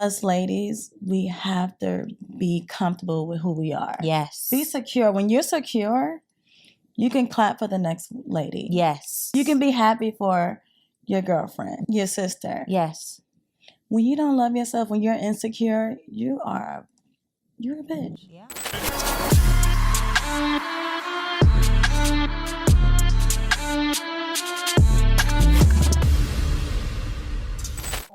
Us ladies, we have to be comfortable with who we are. Yes. Be secure. When you're secure, you can clap for the next lady. Yes. You can be happy for your girlfriend, your sister. Yes. When you don't love yourself, when you're insecure, you're a bitch. Yeah.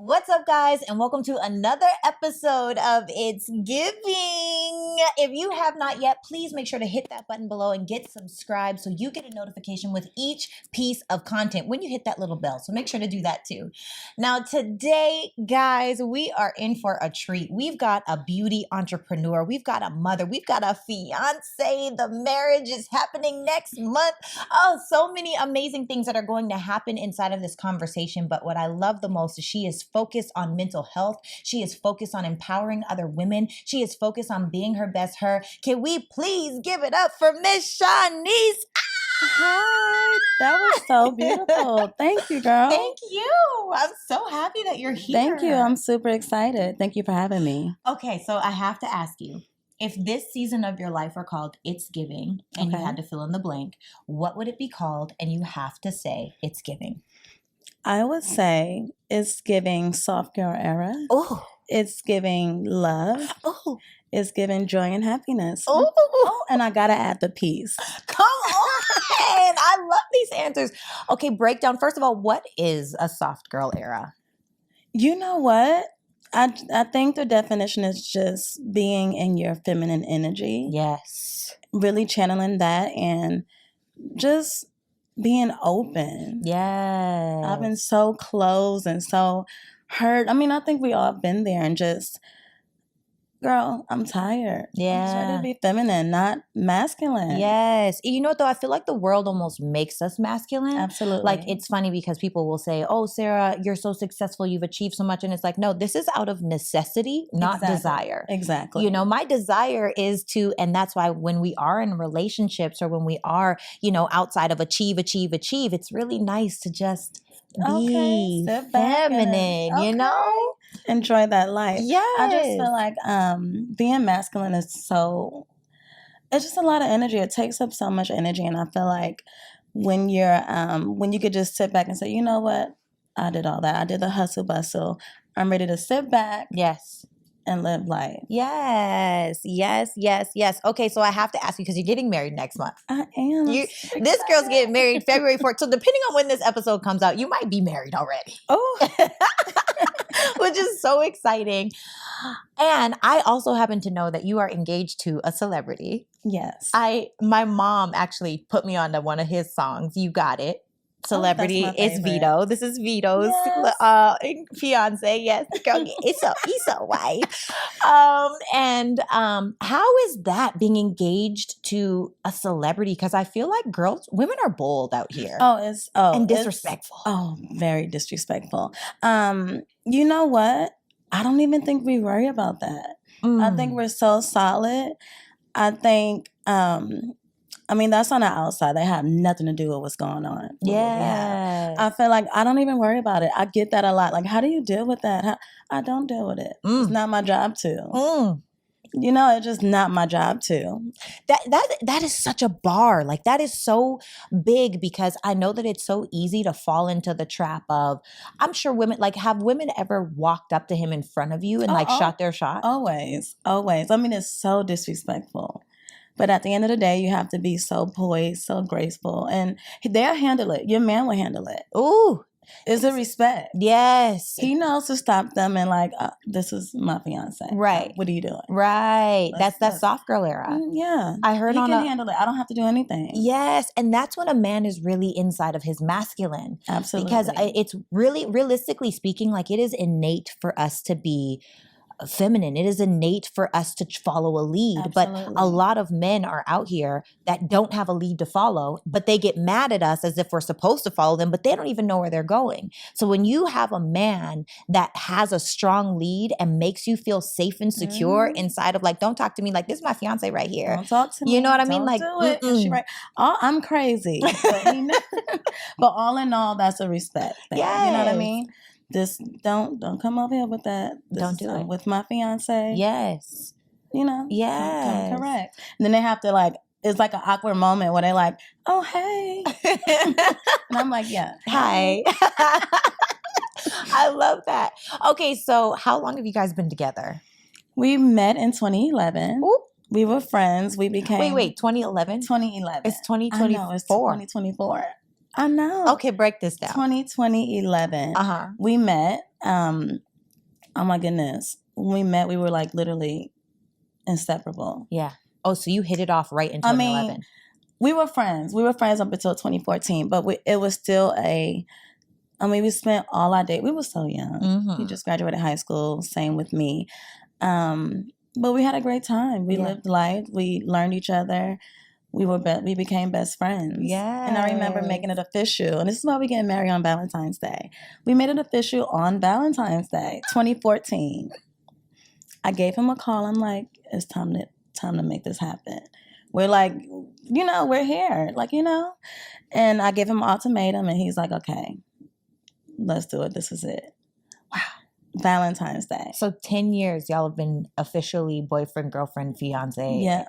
What's up, guys, and welcome to another episode of It's Giving. If you have not yet, please make sure to hit that button below and get subscribed so you get a notification with each piece of content when you hit that little bell. So make sure to do that too. Now, today, guys, we are in for a treat. We've got a beauty entrepreneur. We've got a mother. We've got a fiance. The marriage is happening next month. Oh, so many amazing things that are going to happen inside of this conversation. But what I love the most is she is focused on mental health. She is focused on empowering other women. She is focused on being her best her. Can we please give it up for Miss Shanice? Hi, that was so beautiful. Thank you, girl. Thank you. I'm so happy that you're here. Thank you. I'm super excited. Thank you for having me. Okay, so I have to ask you, if this season of your life were called It's Giving and you had to fill in the blank, what would it be called? And you have to say It's Giving. I would say it's giving soft girl era. Oh. It's giving love. Oh. It's giving joy and happiness. Oh. And I gotta add the peace. Come on. I love these answers. Okay, breakdown. First of all, what is a soft girl era? You know what? I think the definition is just being in your feminine energy. Yes. Really channeling that and just being open. Yes. I've been so closed and so hurt. I mean, I think we all been there and just, girl, I'm tired. Yeah. I'm just ready to be feminine, not masculine. Yes. You know what, though? I feel like the world almost makes us masculine. Absolutely. Like, it's funny because people will say, oh, Sarah, you're so successful. You've achieved so much. And it's like, no, this is out of necessity, not desire. Exactly. You know, my desire is to, and that's why when we are in relationships or when we are, you know, outside of achieve, it's really nice to just be feminine, you know? Enjoy that life. Yes. I just feel like being masculine is so, it's just a lot of energy. It takes up so much energy. And I feel like when you could just sit back and say, you know what? I did all that. I did the hustle bustle. I'm ready to sit back. Yes. And live life. Yes. Okay, so I have to ask you because you're getting married next month. I am. This girl's getting married February 4th. So depending on when this episode comes out, you might be married already. Oh. Which is so exciting. And I also happen to know that you are engaged to a celebrity. Yes. My mom actually put me on to one of his songs. You Got It. Celebrity is Vedo. This is Vedo's fiance. Yes, girl, Issa wife. How is that being engaged to a celebrity? Because I feel like women are bold out here. And disrespectful. Very disrespectful. You know what? I don't even think we worry about that. I think we're so solid. I think. I mean, that's on the outside. They have nothing to do with what's going on. Yeah. I feel like I don't even worry about it. I get that a lot. Like, how do you deal with that? I don't deal with it. It's not my job to. You know, it's just not my job to. That is such a bar. Like, that is so big because I know that it's so easy to fall into the trap of, I'm sure women, like, have women ever walked up to him in front of you and shot their shot? Always. I mean, it's so disrespectful. But at the end of the day, you have to be so poised, so graceful. And they'll handle it. Your man will handle it. Ooh. It's a respect. Yes. He knows to stop them and like, this is my fiance. Right. What are you doing? Right. That's that soft girl era. Yeah. I heard he can handle it. I don't have to do anything. Yes. And that's when a man is really inside of his masculine. Absolutely. Because it's really, realistically speaking, like it is innate for us to be feminine. It is innate for us to follow a lead. Absolutely. But a lot of men are out here that don't have a lead to follow, but they get mad at us as if we're supposed to follow them, but they don't even know where they're going. So when you have a man that has a strong lead and makes you feel safe and secure inside of like, don't talk to me like this is my fiance right here. Don't talk to me. You know what I mean? Don't Like, do it. And she right. Oh, I'm crazy. But all in all, that's a respect thing. Yes. You know what I mean? don't come over here with that. Don't do it. With my fiance. Yes. Come Yes. correct. And then they have to like, it's like an awkward moment where they're like, oh, hey. And I'm like, yeah. Hi. I love that. Okay, so how long have you guys been together? We met in 2011. Ooh. We were friends. We became... Wait, 2011? 2011. It's 2024. I know, it's 2024. I know. Okay, break this down. 2011. Uh-huh. We met. Oh my goodness. When we met, we were like literally inseparable. Yeah. Oh, so you hit it off right in 2011. I mean, we were friends. We were friends up until 2014, but it was still we spent all our day. We were so young. Mm-hmm. We just graduated high school. Same with me. But we had a great time. We lived life. We learned each other. We became best friends. Yeah. And I remember making it official. And this is why we get married on Valentine's Day. We made it official on Valentine's Day, 2014. I gave him a call. I'm like, it's time to make this happen. We're like, we're here. Like, And I gave him an ultimatum and he's like, okay, let's do it. This is it. Wow. Valentine's Day. So 10 years y'all have been officially boyfriend, girlfriend, fiance. Yeah.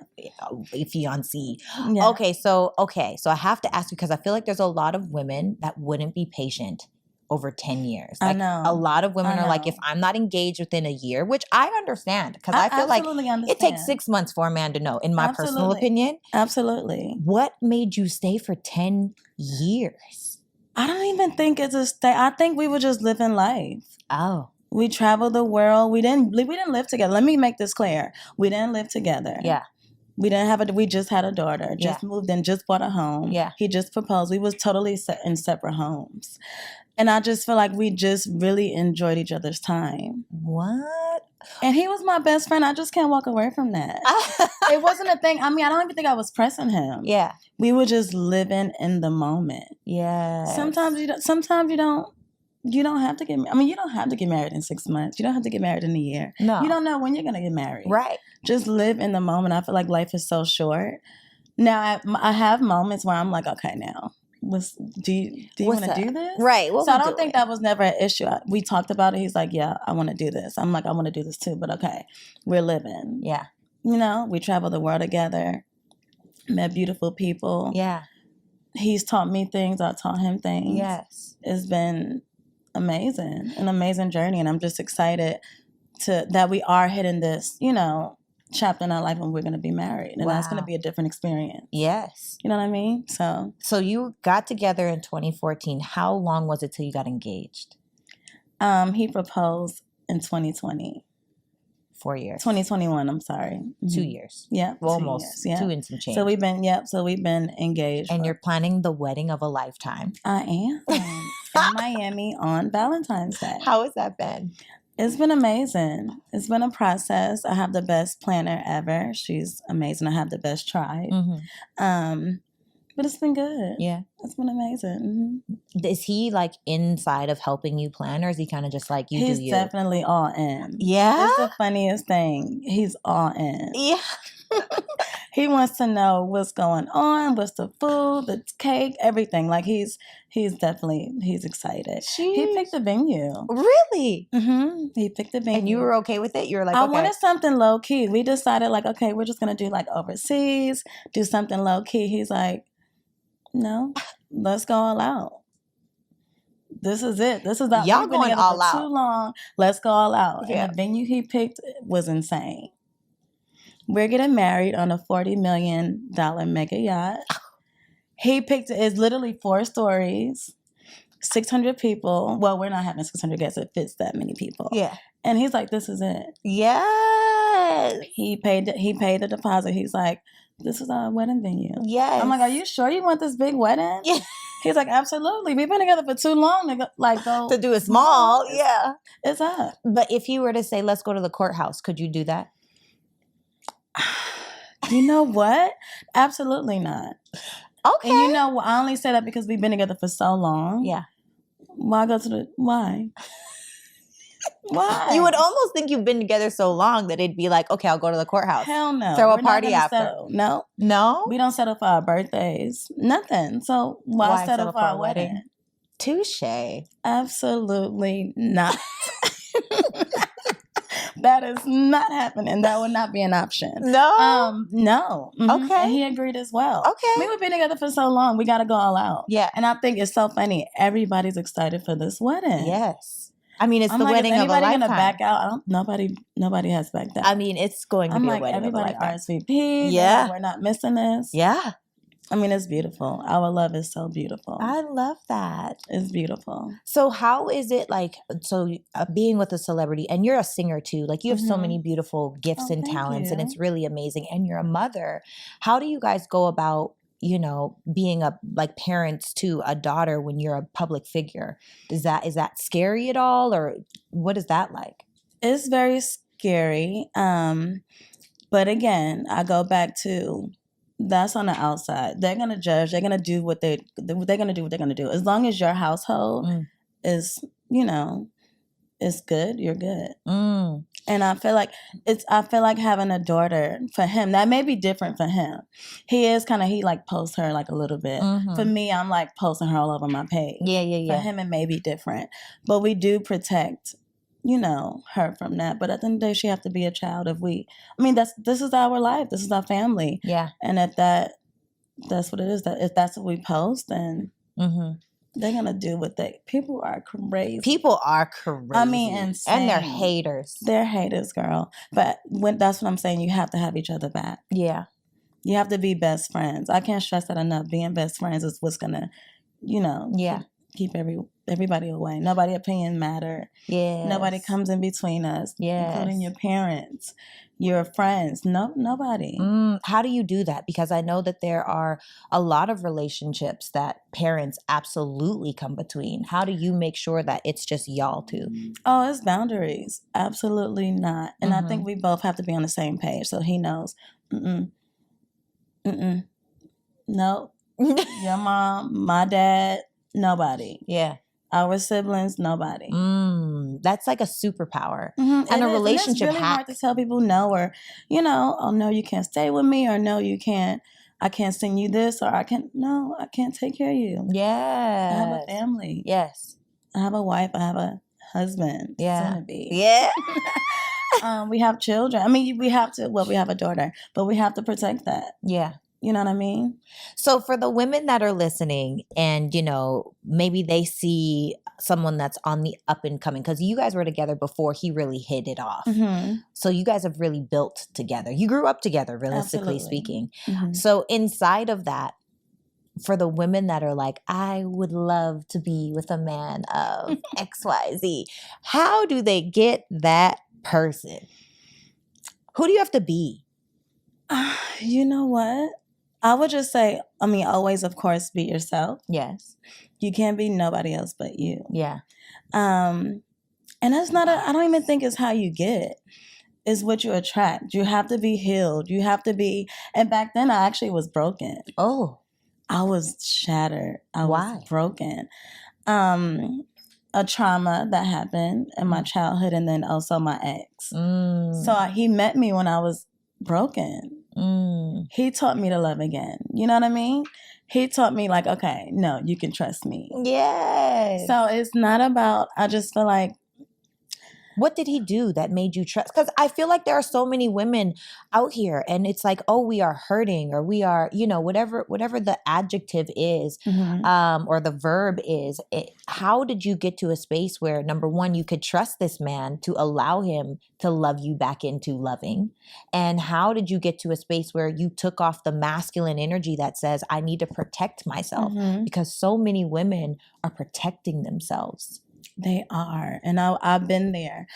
Fiancé. Yeah. Okay, so I have to ask you because I feel like there's a lot of women that wouldn't be patient over 10 years. Like, I know. A lot of women are like, if I'm not engaged within a year, which I understand because I feel like it takes 6 months for a man to know, in my personal opinion. Absolutely. What made you stay for 10 years? I don't even think it's a stay. I think we were just living life. Oh. We traveled the world. We didn't live together. Let me make this clear. We didn't live together. Yeah. We just had a daughter, just moved in, just bought a home. Yeah. He just proposed. We was totally in separate homes. And I just feel like we just really enjoyed each other's time. What? And he was my best friend. I just can't walk away from that. It wasn't a thing. I mean, I don't even think I was pressing him. Yeah. We were just living in the moment. Yeah. Sometimes you don't have to get married. I mean, you don't have to get married in 6 months. You don't have to get married in a year. No. You don't know when you're going to get married. Right. Just live in the moment. I feel like life is so short. Now, I have moments where I'm like, okay, now, do you want to do this? Right. So I don't think that was never an issue. We talked about it. He's like, yeah, I want to do this. I'm like, I want to do this too. But okay, we're living. Yeah. We travel the world together, met beautiful people. Yeah. He's taught me things. I taught him things. Yes. It's been amazing, an amazing journey. And I'm just excited that we are hitting this, chapter in our life when we're going to be married. And that's going to be a different experience. Yes. You know what I mean? So you got together in 2014. How long was it till you got engaged? He proposed in 2020. 4 years. 2021, I'm sorry. 2 years. Yeah. Well, almost. 2 and some change. So we've been engaged. And you're planning the wedding of a lifetime. I am. In Miami on Valentine's Day. How has that been? It's been amazing. It's been a process. I have the best planner ever. She's amazing. I have the best tribe. Mm-hmm. But it's been good. Yeah. It's been amazing. Mm-hmm. Is he like inside of helping you plan, or is he kind of just like, He's definitely all in. Yeah? It's the funniest thing. He's all in. Yeah. He wants to know what's going on, what's the food, the cake, everything. Like he's excited. Jeez. He picked the venue. Really? Mm-hmm. He picked the venue. And you were okay with it? You were like, I okay. wanted something low key. We decided like, okay, we're just gonna do like overseas, do something low key. He's like, no, let's go all out. This is it. This is that. Y'all going all out. Too long. Let's go all out. Yeah. And the venue he picked was insane. We're getting married on a $40 million mega yacht. He picked it's literally 4 stories, 600 people. Well, we're not having 600 guests. It fits that many people. Yeah. And he's like, this is it. Yes. He paid the deposit. He's like, this is our wedding venue. Yes. I'm like, are you sure you want this big wedding? Yeah. He's like, absolutely. We've been together for too long to go to do it small. Yeah. It's up. But if you were to say, let's go to the courthouse, could you do that? You know what? Absolutely not. Okay. And I only say that because we've been together for so long. Yeah. Why? Why? You would almost think you've been together so long that it'd be like, okay, I'll go to the courthouse. Hell no. Throw a party after. Settle. No. No? We don't settle for our birthdays. Nothing. So why settle for our wedding? Touche. Absolutely not. That is not happening. That would not be an option. No? No. Mm-hmm. Okay. And he agreed as well. Okay. We've been together for so long. We got to go all out. Yeah. And I think it's so funny. Everybody's excited for this wedding. Yes. I mean, it's I'm the like, wedding is of a anybody lifetime. gonna back out? Nobody has backed out. I mean, it's going to I'm be like, a wedding everybody of a lifetime. RSVP. Yeah. Like, we're not missing this. Yeah. I mean, it's beautiful. Our love is so beautiful. I love that. It's beautiful. So how is it like, being with a celebrity, and you're a singer too, like you have so many beautiful gifts and talents, and it's really amazing, and you're a mother. How do you guys go about, being like parents to a daughter when you're a public figure? Is that scary at all, or what is that like? It's very scary. But again, I go back to, that's on the outside. They're gonna judge. They're gonna do what they're gonna do. What they're gonna do. As long as your household is, is good, you're good. And I feel like having a daughter for him, that may be different for him. He like posts her like a little bit. For me, I'm like posting her all over my page. Yeah. For him, it may be different, but we do protect, her from that. But at the end of the day, she have to be a child. This is our life. This is our family. Yeah. And if that's what it is. That if that's what we post, then they're gonna do what people are crazy. People are crazy. I mean, insane. And they're haters. They're haters, girl. But that's what I'm saying. You have to have each other back. Yeah. You have to be best friends. I can't stress that enough. Being best friends is what's gonna, keep everybody away. Nobody opinion matter. Yeah. Nobody comes in between us. Yeah. Including your parents, your friends. No, nobody. How do you do that? Because I know that there are a lot of relationships that parents absolutely come between. How do you make sure that it's just y'all two? Oh, it's boundaries. Absolutely not. And I think we both have to be on the same page, so he knows. No. Your mom, my dad, nobody. Yeah. Our siblings, nobody. That's like a superpower and a relationship hack. It's really hard to tell people no, or, oh, no, you can't stay with me, or no, you can't, I can't send you this, or I can't take care of you. Yeah. I have a family. Yes. I have a wife. I have a husband. Yeah. Yeah. We have children. I mean, we have a daughter, but we have to protect that. Yeah. You know what I mean? So for the women that are listening and, maybe they see someone that's on the up and coming, because you guys were together before he really hit it off. So you guys have really built together. You grew up together, realistically speaking. So inside of that, for the women that are like, I would love to be with a man of XYZ, how do they get that person? Who do you have to be? You know what? I would just say, always, of course, be yourself. Yes. You can't be nobody else but you. Yeah. And that's not I don't even think it's how you get. It's what you attract. You have to be healed. You have to be, and back then I actually was broken. Oh. I was shattered. I was broken. A trauma that happened in my childhood, and then also my ex. So he met me when I was broken. He taught me to love again. You know what I mean? He taught me like, okay, no, you can trust me. Yes. So it's not about, I just feel like, what did he do that made you trust? Because I feel like there are so many women out here, and it's like, oh, we are hurting, or we are, whatever the adjective is, or the verb is. How did you get to a space where, number one, you could trust this man to allow him to love you back into loving? And how did you get to a space where you took off the masculine energy that says, I need to protect myself? Because so many women are protecting themselves. They are. And I've been there.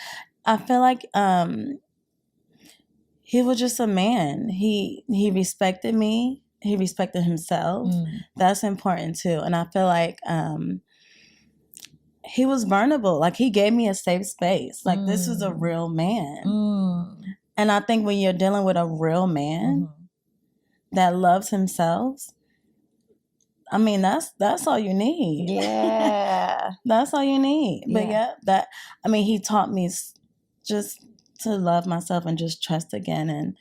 I feel like he was just a man. He respected me. He respected himself. That's important too. And I feel like he was vulnerable. Like, he gave me a safe space. Like, this is a real man. And I think when you're dealing with a real man that loves himself, that's all you need. Yeah. That's all you need. But he taught me just to love myself and just trust again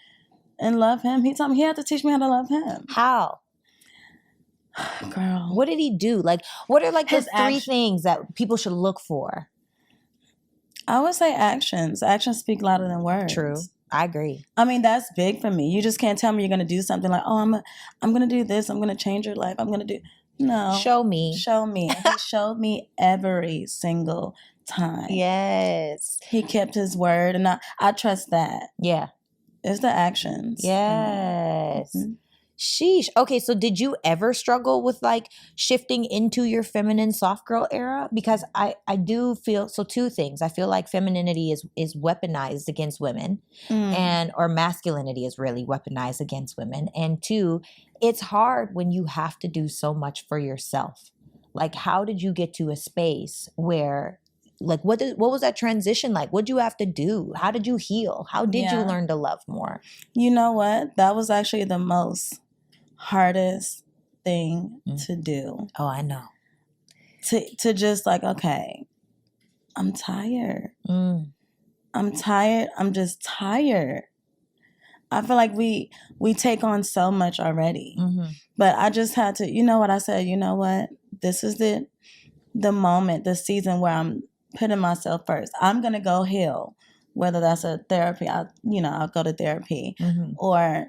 and love him. He taught me, he had to teach me how to love him. How? Girl. What did he do? Like, what are like His the three things that people should look for? I would say actions. Actions speak louder than words. True. I agree. I mean, that's big for me. You just can't tell me you're going to do something like, oh, I'm going to do this. I'm going to change your life. I'm going to do. No. Show me. Show me. And he showed me every single time. Yes. He kept his word. And I trust that. Yeah. It's the actions. Yes. Mm-hmm. Sheesh. Okay, so did you ever struggle with like shifting into your feminine soft girl era? Because I do feel, so two things. I feel like femininity is weaponized against women, and or masculinity is really weaponized against women. And two, it's hard when you have to do so much for yourself. Like, how did you get to a space where, like, what was that transition like? What did you have to do? How did you heal? How did you learn to love more? You know what? That was actually the most hardest thing to do. Oh, I know. To just like, okay, I'm tired. I'm tired. I'm just tired. I feel like we take on so much already. But I just had to, you know what I said? You know what? This is the moment, the season where I'm putting myself first. I'm going to go heal, whether that's a therapy, I'll go to therapy, or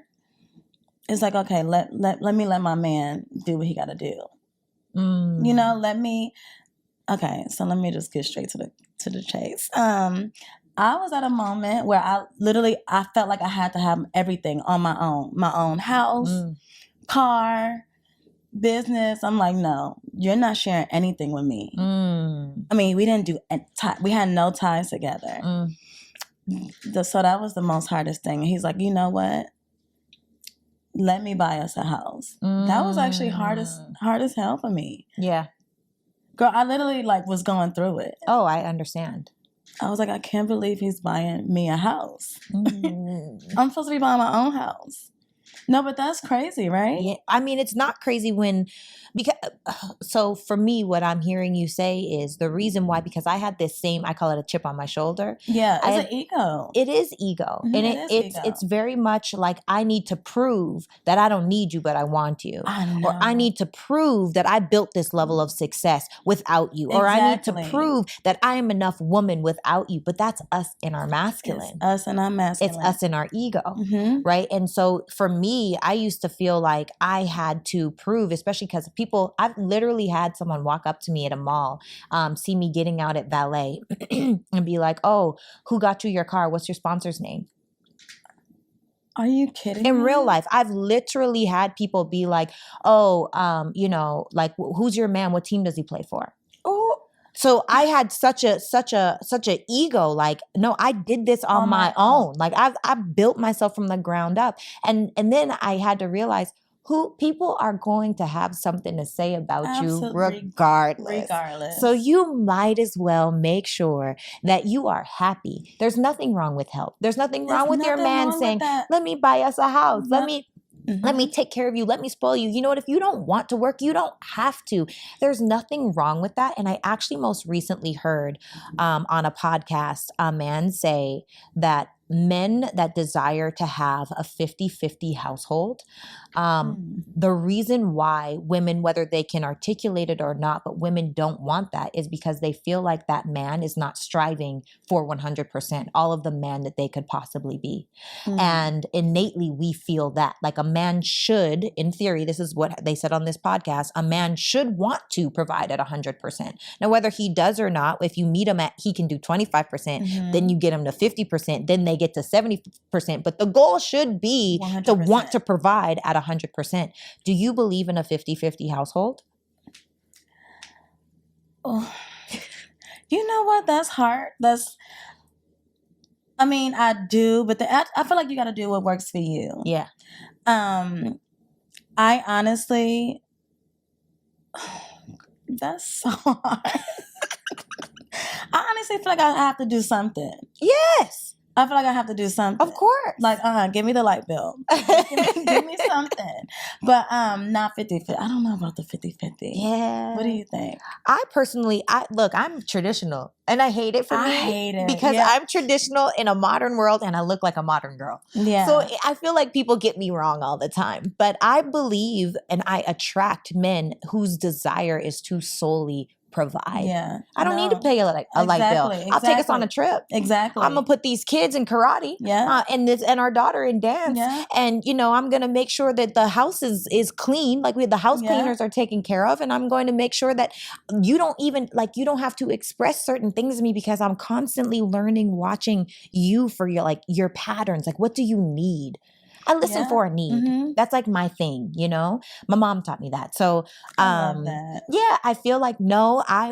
it's like, okay, let me let my man do what he got to do. You know, okay, so let me just get straight to the chase. I was at a moment where I felt like I had to have everything on my own house, car, business. I'm like, no, you're not sharing anything with me. I mean, we didn't do, we had no ties together. So that was the most hardest thing. And he's like, you know what? Let me buy us a house. That was actually hard as hell for me. Yeah. Girl, I literally was going through it. Oh, I understand. I was like, I can't believe he's buying me a house. I'm supposed to be buying my own house. No, but that's crazy, right? Yeah, I mean, it's not crazy so for me, what I'm hearing you say is the reason why, because I had this I call it a chip on my shoulder. Yeah, it's an ego. It is ego. And it's very much like, I need to prove that I don't need you, but I want you. Or I need to prove that I built this level of success without you. Or I need to prove that I am enough woman without you. But that's us in our masculine. It's us in our masculine. It's us in our ego, right? And so for me, I used to feel like I had to prove, especially because I've literally had someone walk up to me at a mall, see me getting out at valet and be like, oh, who got you your car? What's your sponsor's name? Are you kidding? In real life, I've literally had people be like, oh, who's your man? What team does he play for? Oh. So I had such a ego. Like, no, I did this on my own. Like I built myself from the ground up. And then I had to realize people are going to have something to say about you regardless. So you might as well make sure that you are happy. There's nothing wrong with help. There's nothing wrong with your man saying, let me buy us a house. Let me take care of you. Let me spoil you. You know what? If you don't want to work, you don't have to. There's nothing wrong with that. And I actually most recently heard on a podcast a man say that men that desire to have a 50-50 household, the reason why women, whether they can articulate it or not, but women don't want that is because they feel like that man is not striving for 100%, all of the man that they could possibly be. And innately we feel that like a man should, in theory, this is what they said on this podcast, a man should want to provide at 100%. Now, whether he does or not, if you meet him at, he can do 25%, then you get him to 50%, then they get to 70%, but the goal should be 100%. To want to provide at 100%. Do you believe in a 50-50 household? Oh, you know what? That's hard. I do, but I feel like you got to do what works for you. Yeah. I honestly, that's so hard. I honestly feel like I have to do something. Yes. I feel like I have to do something. Of course. Like, give me the light bill. give me something. But not 50-50. I don't know about the 50-50. Yeah. What do you think? I personally, I'm traditional and I hate it for me. I hate it. Because I'm traditional in a modern world and I look like a modern girl. Yeah. So I feel like people get me wrong all the time. But I believe and I attract men whose desire is to solely provide. Yeah. I don't need to pay a light bill. I'll take us on a trip. Exactly. I'm gonna put these kids in karate. Yeah. And our daughter in dance. Yeah. And I'm gonna make sure that the house is clean. Like the house cleaners are taken care of. And I'm going to make sure that you don't have to express certain things to me because I'm constantly learning, watching you for your patterns. Like, what do you need? I listen for a need. Mm-hmm. That's like my thing, My mom taught me that. So, I love that. Yeah, I feel like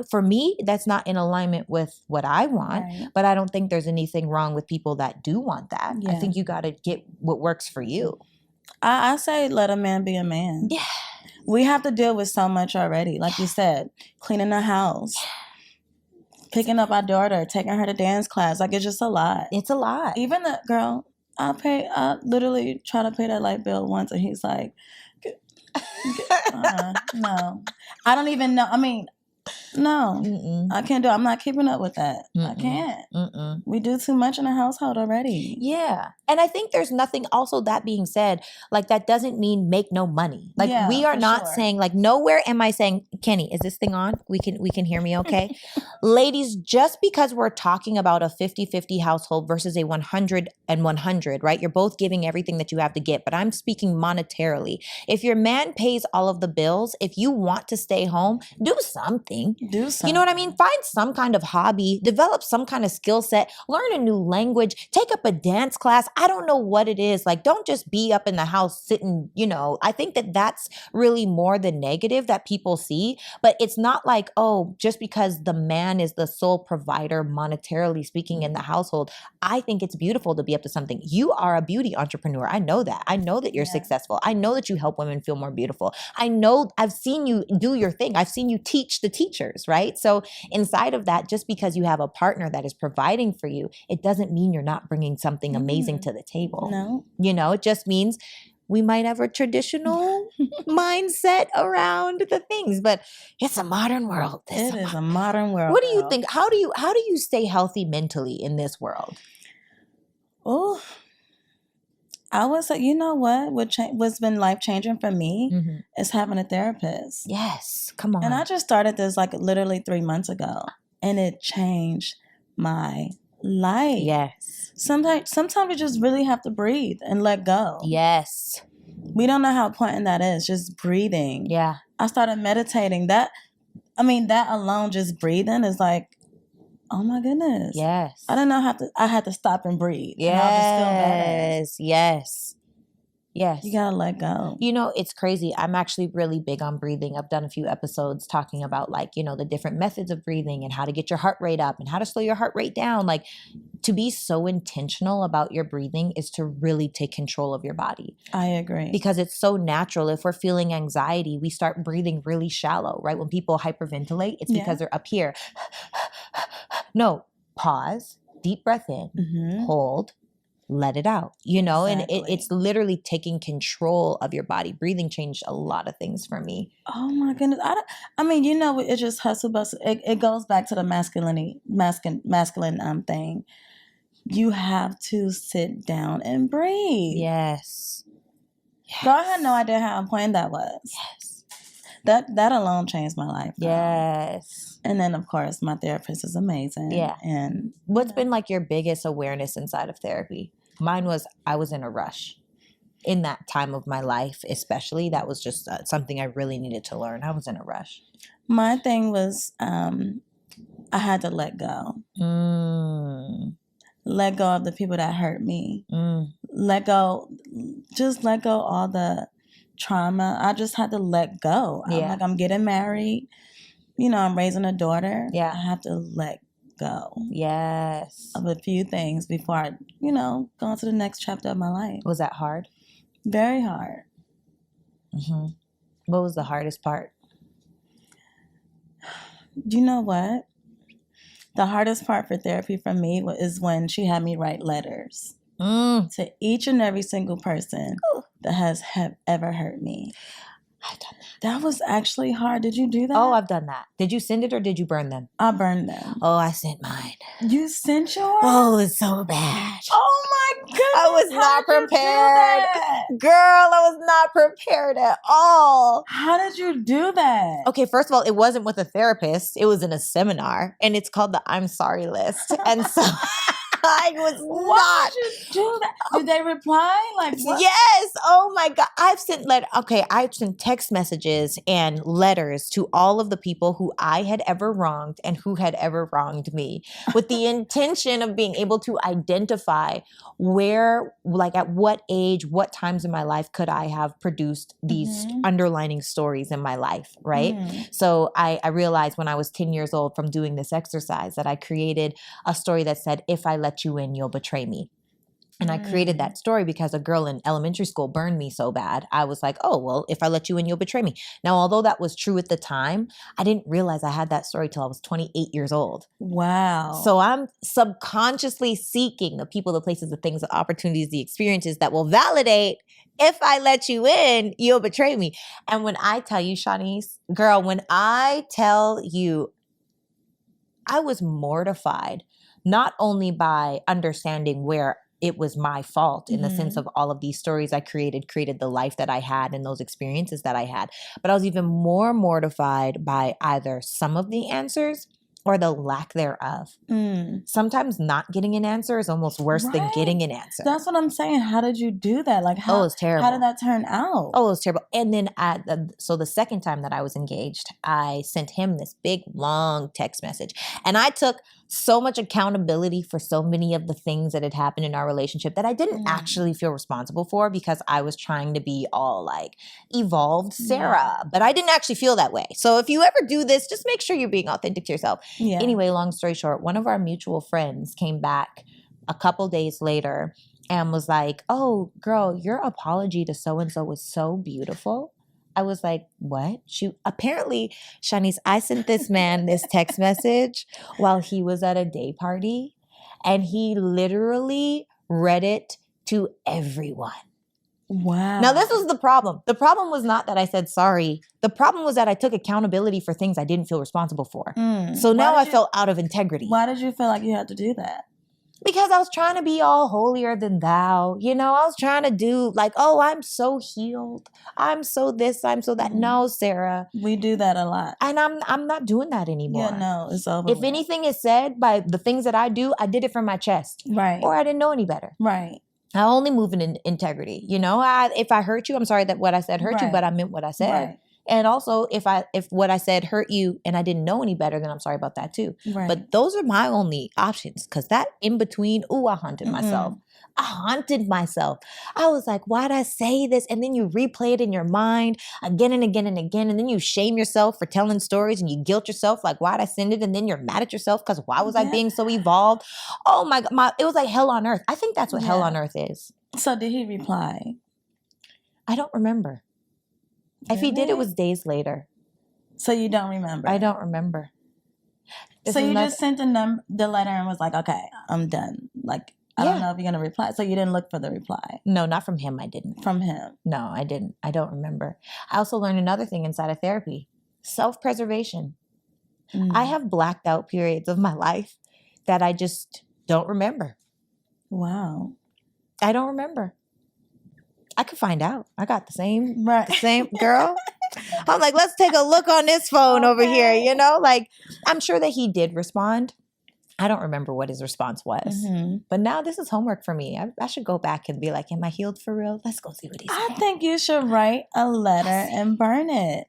for me, that's not in alignment with what I want, but I don't think there's anything wrong with people that do want that. Yeah. I think you got to get what works for you. I say let a man be a man. Yeah. We have to deal with so much already. Like you said, cleaning the house, picking up our daughter, taking her to dance class. Like, it's just a lot. It's a lot. Even the girl, I literally try to pay that light bill once and he's like, no. I don't even know. I mean, no, I can't do it. I'm not keeping up with that. I can't. We do too much in the household already. Yeah. And I think there's nothing, also that being said, like that doesn't mean make no money. Like we are not saying, like nowhere am I saying, Kenny, is this thing on? We can hear me okay? Ladies, just because we're talking about a 50-50 household versus a 100 and 100, right? You're both giving everything that you have to get, but I'm speaking monetarily. If your man pays all of the bills, if you want to stay home, do something. Do something. You know what I mean? Find some kind of hobby, develop some kind of skill set, learn a new language, take up a dance class. I don't know what it is. Like, don't just be up in the house sitting, I think that that's really more the negative that people see. But it's not like, oh, just because the man is the sole provider monetarily speaking in the household. I think it's beautiful to be up to something. You are a beauty entrepreneur. I know that. I know that you're successful. I know that you help women feel more beautiful. I know I've seen you do your thing. I've seen you teach the teachers, right? So inside of that, just because you have a partner that is providing for you, it doesn't mean you're not bringing something amazing to the table. No. It just means we might have a traditional mindset around the things, but it's a modern world. It is a modern world. What do you think? How do you stay healthy mentally in this world? Oh, I would say, you know what's been life-changing for me is having a therapist. Yes, come on. And I just started this like literally 3 months ago, and it changed my life. Yes. Sometimes you just really have to breathe and let go. Yes. We don't know how important that is, just breathing. Yeah. I started meditating. That alone, just breathing is like, oh my goodness. Yes. I didn't know I had to stop and breathe. Yes. And I'll just feel better. Yes. Yes. You gotta let go. It's crazy. I'm actually really big on breathing. I've done a few episodes talking about the different methods of breathing and how to get your heart rate up and how to slow your heart rate down. Like, to be so intentional about your breathing is to really take control of your body. I agree. Because it's so natural. If we're feeling anxiety, we start breathing really shallow, right? When people hyperventilate, it's because they're up here. No, pause, deep breath in, hold, let it out, exactly. And it's literally taking control of your body. Breathing changed a lot of things for me. Oh my goodness. It's just hustle bustle. It goes back to the masculine thing. You have to sit down and breathe. Yes. Girl, I had no idea how important that was. Yes. That alone changed my life. Yes. And then, of course, my therapist is amazing. Yeah. And what's been like your biggest awareness inside of therapy? Mine was I was in a rush. In that time of my life, especially, that was just something I really needed to learn. I was in a rush. My thing was I had to let go. Let go of the people that hurt me. Let go all the trauma. I just had to let go. Yeah. I'm getting married. I'm raising a daughter. Yeah. I have to let go. Yes. Of a few things before I, go on to the next chapter of my life. Was that hard? Very hard. What was the hardest part? You know what? the hardest part for therapy for me is when she had me write letters to each and every single person that have ever hurt me. I've done that. That was actually hard. Did you do that? Oh, I've done that. Did you send it or did you burn them? I burned them. Oh, I sent mine. You sent yours? Oh, it's so bad. Oh my goodness. I was not How did you do prepared. that? Girl, I was not prepared at all. How did you do that? Okay, first of all, it wasn't with a therapist. It was in a seminar, and it's called the I'm Sorry list. And so I was Why did you do that? Did they reply? Like what? Yes. Oh my God. I've sent text messages and letters to all of the people who I had ever wronged and who had ever wronged me with the intention of being able to identify where, like at what age, what times in my life could I have produced these underlining stories in my life, right? So I realized when I was 10 years old from doing this exercise that I created a story that said, if I let you in, you'll betray me. And I created that story because a girl in elementary school burned me so bad. I was like, oh, well, if I let you in, you'll betray me. Now, although that was true at the time, I didn't realize I had that story till I was 28 years old. Wow. So I'm subconsciously seeking the people, the places, the things, the opportunities, the experiences that will validate, if I let you in, you'll betray me. And when I tell you, Shanice, girl, when I tell you, I was mortified, not only by understanding where it was my fault in the sense of all of these stories I created the life that I had and those experiences that I had. But I was even more mortified by either some of the answers or the lack thereof. Sometimes not getting an answer is almost worse than getting an answer. That's what I'm saying. How did you do that? Like, it was terrible. How did that turn out? Oh, it was terrible. And then so the second time that I was engaged, I sent him this big, long text message. And I took so much accountability for so many of the things that had happened in our relationship that I didn't actually feel responsible for because I was trying to be all like evolved Sarah. But I didn't actually feel that way. So if you ever do this, just make sure you're being authentic to yourself. Yeah. Anyway, long story short, one of our mutual friends came back a couple days later and was like, oh, girl, your apology to so-and-so was so beautiful. I was like, what? Apparently, Shanice, I sent this man this text message while he was at a day party, and he literally read it to everyone. Wow. Now, this was the problem. The problem was not that I said sorry. The problem was that I took accountability for things I didn't feel responsible for. So now I felt out of integrity. Why did you feel like you had to do that? Because I was trying to be all holier than thou. You know, I was trying to do like, oh, I'm so healed. I'm so this, I'm so that. No, Sarah. We do that a lot. And I'm not doing that anymore. Yeah, no, it's over. If anything is said by the things that I do, I did it from my chest. Right. Or I didn't know any better. Right. I only move in integrity. You know, if I hurt you, I'm sorry that what I said hurt you, but I meant what I said. Right. And also, if what I said hurt you and I didn't know any better, then I'm sorry about that too. Right. But those are my only options because that in between, I haunted myself. I haunted myself. I was like, why'd I say this? And then you replay it in your mind again and again and again. And then you shame yourself for telling stories and you guilt yourself like, why'd I send it? And then you're mad at yourself because why was I being so evolved? Oh my God, it was like hell on earth. I think that's what hell on earth is. So did he reply? I don't remember. Really? If he did, it was days later. So you don't remember? I don't remember. So you just sent the letter and was like, okay, I'm done. Like, I don't know if you're going to reply. So you didn't look for the reply? No, not from him. I didn't. From him? No, I didn't. I don't remember. I also learned another thing inside of therapy. Self-preservation. I have blacked out periods of my life that I just don't remember. Wow. I don't remember. I could find out. I got the same girl. I'm like, let's take a look on this phone over here, you know? Like, I'm sure that he did respond. I don't remember what his response was. But now this is homework for me. I should go back and be like, am I healed for real? Let's go see what he said. I think you should write a letter and burn it.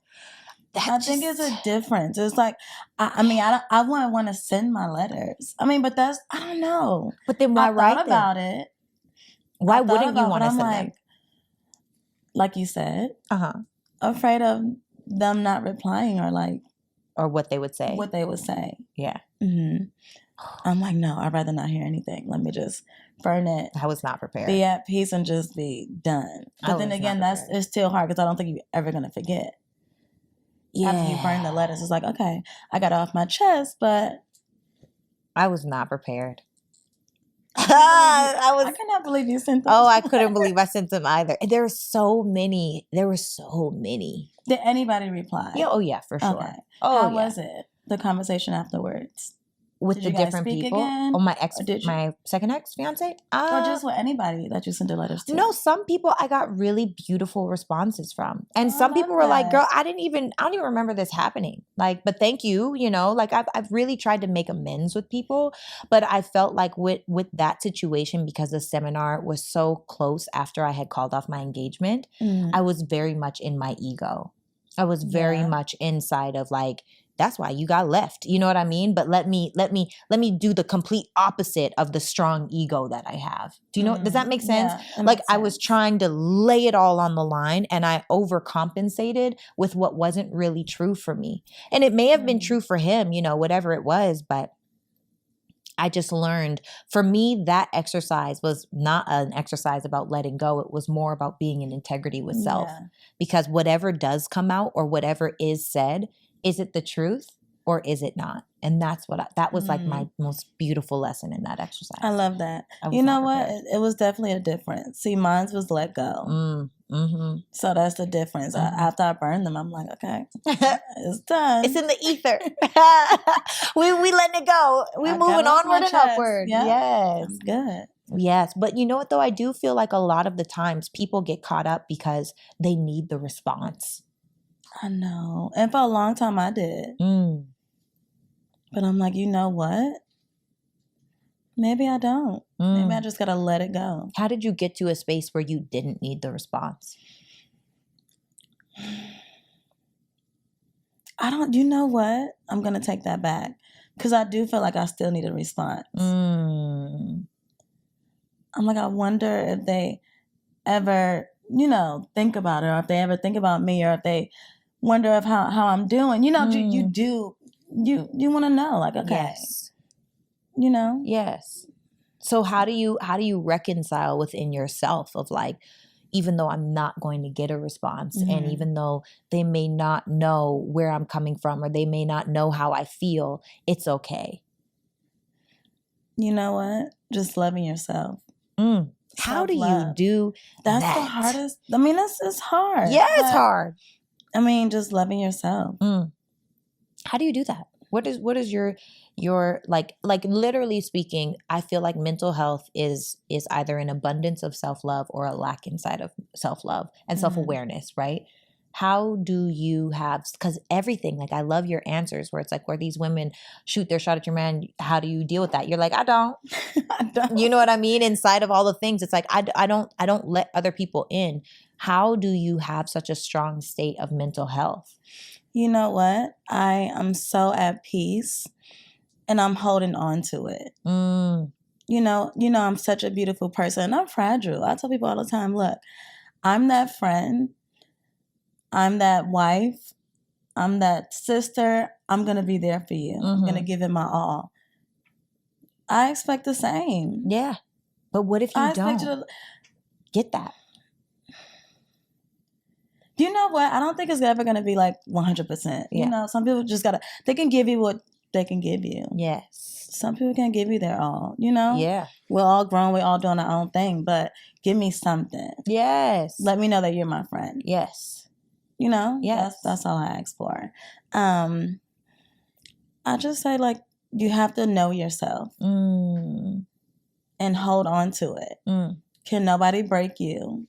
I think it's a difference. It's like, I wouldn't want to send my letters. I mean, but I don't know. But then why write them? I thought about it. Why wouldn't you want to send them? Like you said, afraid of them not replying or what they would say. What they would say. Yeah. I'm like, no, I'd rather not hear anything. Let me just burn it. I was not prepared. Be at peace and just be done. But then again, it's still hard because I don't think you're ever going to forget. Yeah. After you burn the letters, it's like, okay, I got it off my chest, but I was not prepared. I cannot believe you sent them. Oh, I couldn't believe I sent them either. There were so many. Did anybody reply? Yeah. Oh, yeah, for sure. Okay. Oh, How was it? The conversation afterwards? With Did the you guys different speak people? again? Oh, my second ex fiance? Or just with anybody that you sent the letters to? No, some people I got really beautiful responses from. And I some people were love like, that. girl, I don't even remember this happening. Like, but thank you, like I've really tried to make amends with people. But I felt like with that situation, because the seminar was so close after I had called off my engagement, I was very much in my ego. I was very much inside of like, that's why you got left. You know what I mean? But let me do the complete opposite of the strong ego that I have. Do you know? Does that make sense? Yeah, Like I was trying to lay it all on the line, and I overcompensated with what wasn't really true for me. And it may have been true for him, whatever it was, but I just learned, for me, that exercise was not an exercise about letting go. It was more about being in integrity with self. Yeah. Because whatever does come out or whatever is said, is it the truth or is it not? And that's that was like my most beautiful lesson in that exercise. I love that. You know what? It was definitely a difference. See, mine was let go. So that's the difference. After I burned them, I'm like, okay, it's done. It's in the ether. we letting it go. We moving onward and upward. Yep. Yes. I'm good. Yes. But you know what, though? I do feel like a lot of the times people get caught up because they need the response. I know. And for a long time I did. But I'm like, you know what? Maybe I don't. Maybe I just got to let it go. How did you get to a space where you didn't need the response? You know what? I'm going to take that back. Because I do feel like I still need a response. I'm like, I wonder if they ever, think about it, or if they ever think about me, or if they wonder of how I'm doing. You want to know, like, okay. Yes. Yes. So how do you reconcile within yourself of like, even though I'm not going to get a response, and even though they may not know where I'm coming from, or they may not know how I feel, it's okay. You know what? Just loving yourself. How do you do that? That's the hardest. I mean, it's hard. Yeah, it's hard. I mean, just loving yourself. How do you do that? What is your like literally speaking, I feel like mental health is either an abundance of self-love or a lack inside of self-love and self-awareness, right? How do you have, because everything, like I love your answers where it's like, where these women shoot their shot at your man, how do you deal with that? You're like, I don't. You know what I mean? Inside of all the things, it's like, I don't let other people in. How do you have such a strong state of mental health? You know what? I am so at peace and I'm holding on to it. I'm such a beautiful person and I'm fragile. I tell people all the time, look, I'm that friend. I'm that wife. I'm that sister. I'm going to be there for you. I'm going to give it my all. I expect the same. Yeah. But what if you don't get that? You know what? I don't think it's ever going to be like 100%. Yeah. Some people just they can give you what they can give you. Yes. Some people can't give you their all, Yeah. We're all grown. We're all doing our own thing, but give me something. Yes. Let me know that you're my friend. Yes. Yes. That's all I ask for. I just say, like, you have to know yourself and hold on to it. Can nobody break you?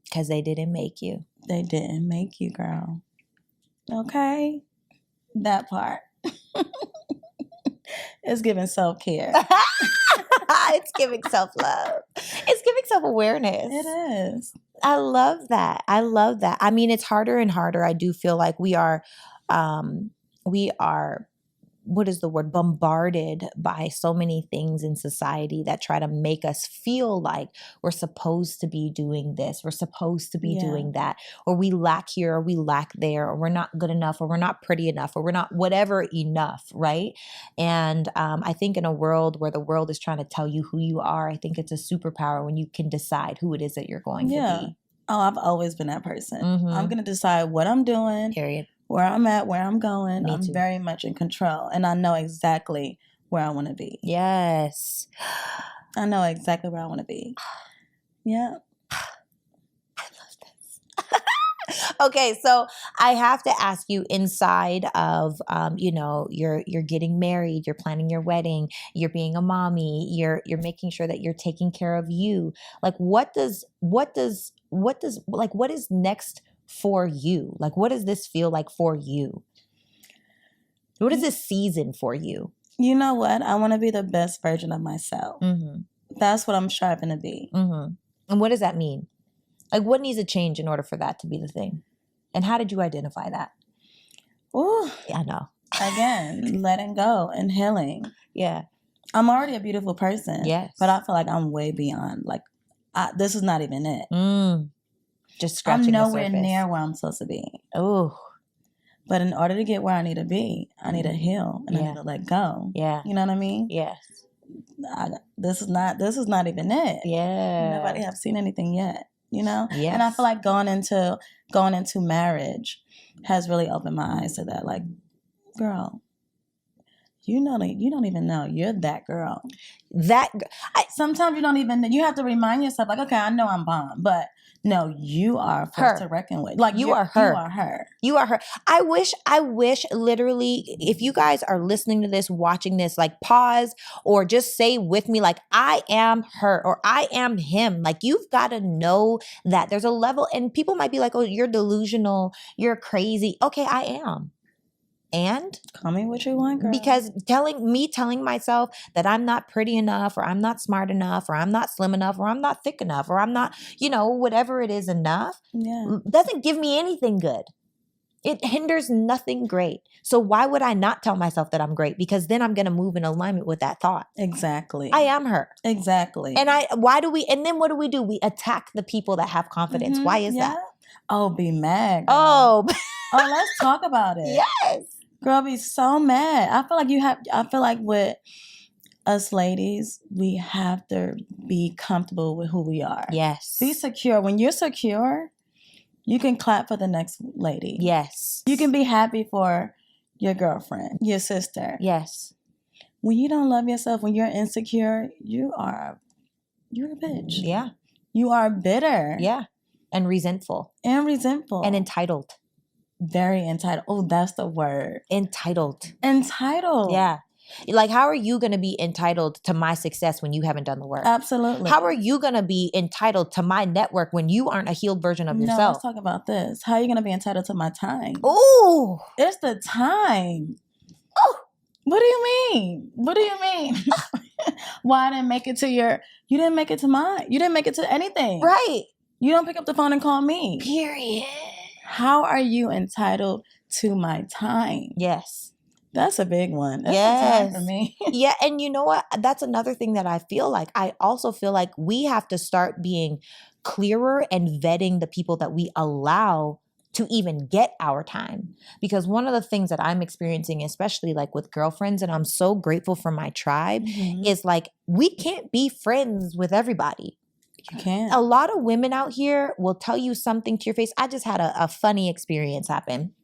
Because they didn't make you. They didn't make you, girl. Okay? That part. It's giving self-care. It's giving self-love. It's giving self-awareness. It is. I love that. I mean, it's harder and harder. I do feel like we are, what is the word? Bombarded by so many things in society that try to make us feel like we're supposed to be doing this. We're supposed to be doing that. Or we lack here, or we lack there, or we're not good enough, or we're not pretty enough, or we're not whatever enough, right? And I think in a world where the world is trying to tell you who you are, I think it's a superpower when you can decide who it is that you're going to be. Oh, I've always been that person. I'm going to decide what I'm doing. Period. Where I'm at, where I'm going. Me I'm too. very much in control. And I know exactly where I want to be. Yes. I know exactly where I want to be. Yeah. Okay, so I have to ask you, inside of you're getting married, you're planning your wedding, you're being a mommy, you're making sure that you're taking care of you. Like what is next for you? Like what does this feel like for you? What is this season for you? You know what? I want to be the best version of myself. Mm-hmm. That's what I'm striving to be. Mm-hmm. And what does that mean? Like what needs to change in order for that to be the thing? And how did you identify that? Ooh. Yeah, I know. Again, letting go and healing. Yeah. I'm already a beautiful person. Yes. But I feel like I'm way beyond. Like, this is not even it. Just scratching I'm the nowhere surface. near where I'm supposed to be. Oh. But in order to get where I need to be, I need to heal and I need to let go. Yeah. You know what I mean? Yes. This is not even it. Yeah. Nobody have seen anything yet. You know? Yes. And I feel like going into marriage has really opened my eyes to that. Like, girl, you don't even know you're that girl. Sometimes you don't even. You have to remind yourself, like, okay, I know I'm bomb, but no, you are forced to reckon with. Like you are her. You are her. You are her. I wish literally, if you guys are listening to this, watching this, like pause or just say with me, like, I am her or I am him. Like, you've got to know that there's a level, and people might be like, oh, you're delusional, you're crazy. Okay, I am. And call me what you want, girl. Because telling myself that I'm not pretty enough, or I'm not smart enough, or I'm not slim enough, or I'm not thick enough, or I'm not, whatever it is enough, doesn't give me anything good. It hinders nothing great. So why would I not tell myself that I'm great? Because then I'm going to move in alignment with that thought. Exactly. I am her. Exactly. And then what do? We attack the people that have confidence. Why is that? Oh, be mad. Girl. Oh, let's talk about it. Yes. Girl, be so mad. I feel like with us ladies, we have to be comfortable with who we are. Yes. Be secure. When you're secure, you can clap for the next lady. Yes. You can be happy for your girlfriend, your sister. Yes. When you don't love yourself, when you're insecure, you're a bitch. Yeah. You are bitter. Yeah. And resentful. And entitled. Very entitled. Oh, that's the word. Entitled. Yeah. Like, how are you going to be entitled to my success when you haven't done the work? Absolutely. How are you going to be entitled to my network when you aren't a healed version of yourself? No, let's talk about this. How are you going to be entitled to my time? Ooh. It's the time. Oh. What do you mean? Why I didn't make it to you didn't make it to mine. You didn't make it to anything. Right. You don't pick up the phone and call me. Period. How are you entitled to my time? Yes. That's a big one. That's yes. the time for me. Yeah. And you know what? That's another thing that I feel like. I also feel like we have to start being clearer and vetting the people that we allow to even get our time. Because one of the things that I'm experiencing, especially like with girlfriends, and I'm so grateful for my tribe, is like, we can't be friends with everybody. You can't. A lot of women out here will tell you something to your face. I just had a funny experience happen.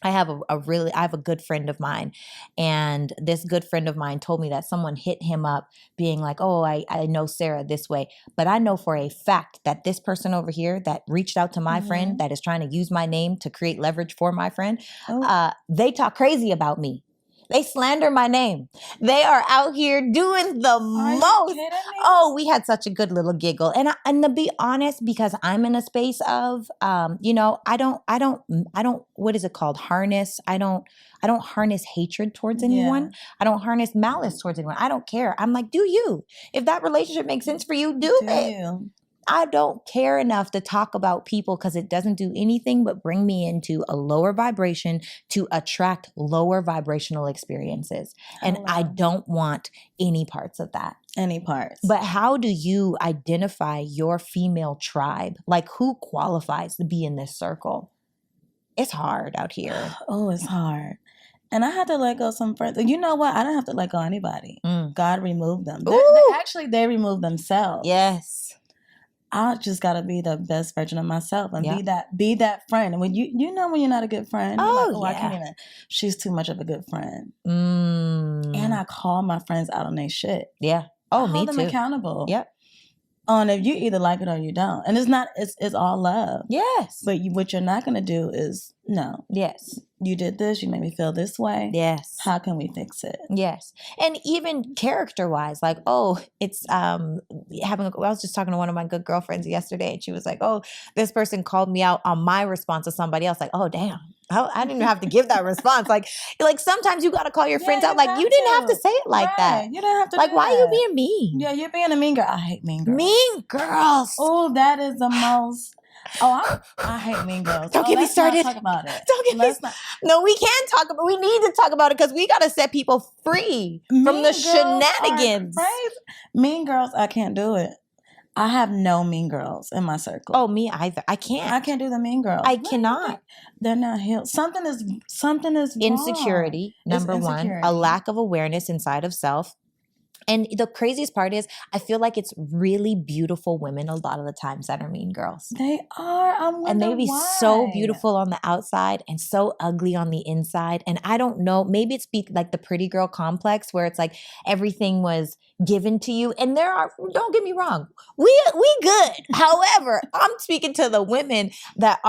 I have a good friend of mine, and this good friend of mine told me that someone hit him up being like, oh, I know Sarah this way, but I know for a fact that this person over here that reached out to my friend that is trying to use my name to create leverage for my friend, they talk crazy about me. They slander my name. They are out here doing the most. Oh, we had such a good little giggle. And to be honest, because I'm in a space of, I don't, what is it called? Harness. I don't harness hatred towards anyone. Yeah. I don't harness malice towards anyone. I don't care. I'm like, do you? If that relationship makes sense for you, do it. You. I don't care enough to talk about people because it doesn't do anything but bring me into a lower vibration to attract lower vibrational experiences. And I don't want any parts of that. Any parts. But how do you identify your female tribe? Like, who qualifies to be in this circle? It's hard out here. Oh, it's hard. And I had to let go some friends. You know what? I don't have to let go anybody. God removed them. They removed themselves. Yes. I just gotta be the best version of myself and be that friend. And when you know when you're not a good friend, you're like, oh, I can't even. She's too much of a good friend. And I call my friends out on their shit. Yeah. Oh, I me hold too. them accountable. Yep. On if you either like it or you don't, and it's all love. Yes. But what you're not gonna do is no. Yes. You did this. You made me feel this way. Yes. How can we fix it? Yes. And even character-wise, like, oh, it's I was just talking to one of my good girlfriends yesterday, and she was like, oh, this person called me out on my response to somebody else. Like, oh, damn. I didn't even have to give that response. Like sometimes you got to call your friends out. Like, you didn't have to say it like that. You didn't have to like, do why that. are you being mean? Yeah, you're being a mean girl. I hate mean girls. Mean girls. Oh, that is the most... Oh, I hate mean girls. Don't get me started. Let's not talk about it. Don't get me started. No, we can't talk about. We need to talk about it because we got to set people free from the shenanigans. Mean girls, I can't do it. I have no mean girls in my circle. Oh, me either. I can't do the mean girls. I cannot. They're not healed. Something is insecurity. Number one, a lack of awareness inside of self. And the craziest part is, I feel like it's really beautiful women a lot of the times that are mean girls. They are. And they be so beautiful on the outside and so ugly on the inside. And I don't know, maybe it's like the pretty girl complex where it's like everything was given to you. And don't get me wrong, we good. However, I'm speaking to the women that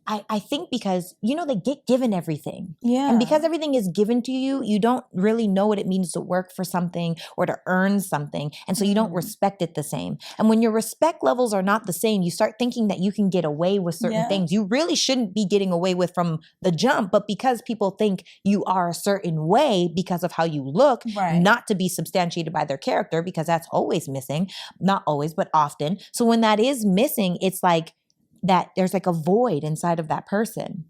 I think because, they get given everything. Yeah. And because everything is given to you, you don't really know what it means to work for something or to earn something. And so you don't respect it the same. And when your respect levels are not the same, you start thinking that you can get away with certain things you really shouldn't be getting away with from the jump. But because people think you are a certain way because of how you look, not to be substantiated by their character, because that's always missing. Not always, but often. So when that is missing, it's like, that there's like a void inside of that person.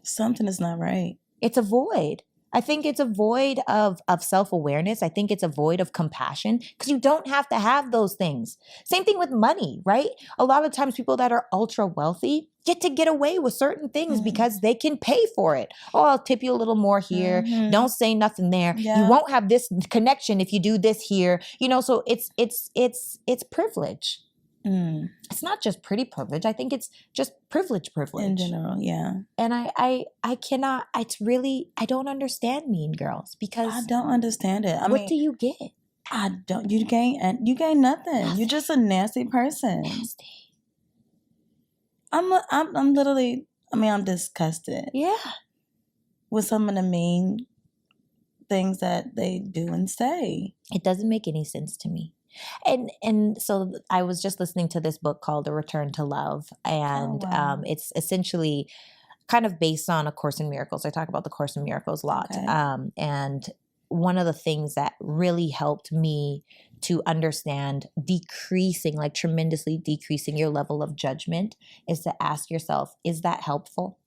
Something is not right. It's a void. I think it's a void of self-awareness. I think it's a void of compassion because you don't have to have those things. Same thing with money, right? A lot of times people that are ultra wealthy get away with certain things because they can pay for it. Oh, I'll tip you a little more here. Don't say nothing there. Yeah. You won't have this connection if you do this here. So it's privilege. It's not just pretty privilege. I think it's just privilege in general. Yeah. And I cannot, I don't understand mean girls because I don't understand it. What do you get? You gain nothing. You're just a nasty person. Nasty. I'm literally, I'm disgusted. Yeah. With some of the mean things that they do and say. It doesn't make any sense to me. And so I was just listening to this book called A Return to Love, and it's essentially kind of based on A Course in Miracles. I talk about the Course in Miracles a lot. Okay. And one of the things that really helped me to understand tremendously decreasing your level of judgment is to ask yourself, is that helpful?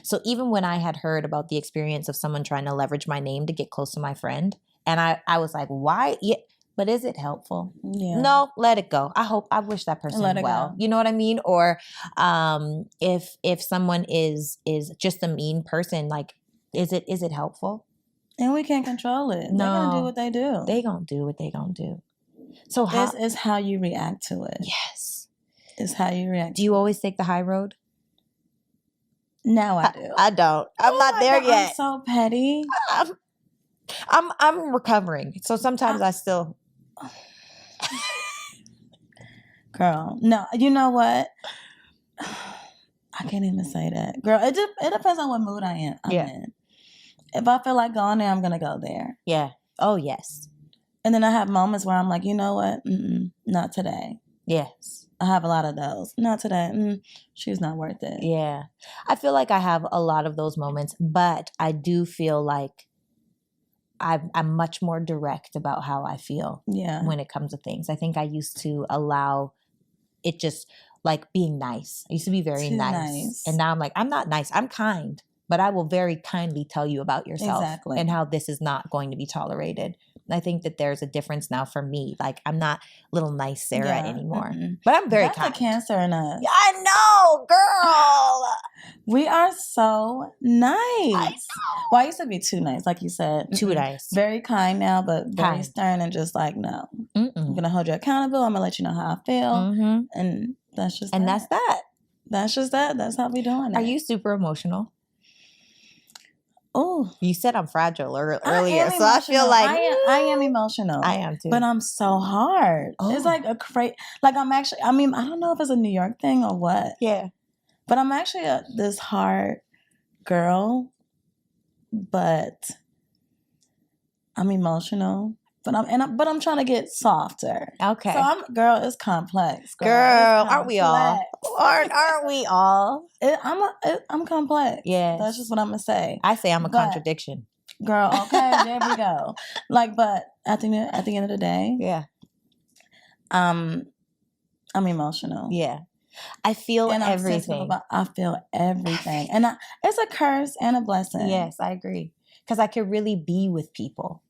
So even when I had heard about the experience of someone trying to leverage my name to get close to my friend, and I was like, why? Yeah. But is it helpful? Yeah. No, let it go. I wish that person well. Go. You know what I mean? Or if someone is just a mean person, like, is it helpful? And we can't control it. No. They're gonna do what they do. They gonna do what they gonna do. So it's how you react to it. Yes. It's how you react. Do you always take the high road? No, I do. I don't. I'm not there yet. I'm so petty. I'm recovering. So sometimes I still Girl, no, you know what? I can't even say that. Girl, it depends on what mood I'm in. If I feel like going there, I'm going to go there. Yeah. Oh, yes. And then I have moments where I'm like, you know what? Not today. Yes. I have a lot of those. Not today. She's not worth it. Yeah. I feel like I have a lot of those moments, but I do feel like I'm much more direct about how I feel when it comes to things. I think I used to allow it just like being nice. I used to be very nice. And now I'm like, I'm not nice. I'm kind, but I will very kindly tell you about yourself and how this is not going to be tolerated. I think that there's a difference now for me. Like, I'm not little nice Sarah anymore. Mm-mm. But I'm very That's kind. a Cancer in us. I know, girl. We are so nice. Well, I used to be too nice, like you said. Too nice. Very kind now, but very Kind. stern and just like, no. Mm-mm. I'm going to hold you accountable. I'm going to let you know how I feel. Mm-hmm. And that's just And that. that's that. That's just that. That's how we doing it. Are you super emotional? Oh, You said I'm fragile earlier, so I feel like I am emotional. I am too. But I'm so hard. Oh. It's like a crazy. Like I'm actually. I mean, I don't know if it's a New York thing or what. Yeah. But I'm actually this hard girl. But I'm emotional. But I'm trying to get softer. Okay. So girl, it's complex. Girl, aren't we all? Aren't we all? I'm complex. Yes. That's just what I'm gonna say. I say I'm a contradiction. Girl, okay, there we go. Like, but at the end of the day, Yeah. I'm emotional. Yeah. I feel and everything. I feel everything. And it's a curse and a blessing. Yes, I agree. Because I could really be with people.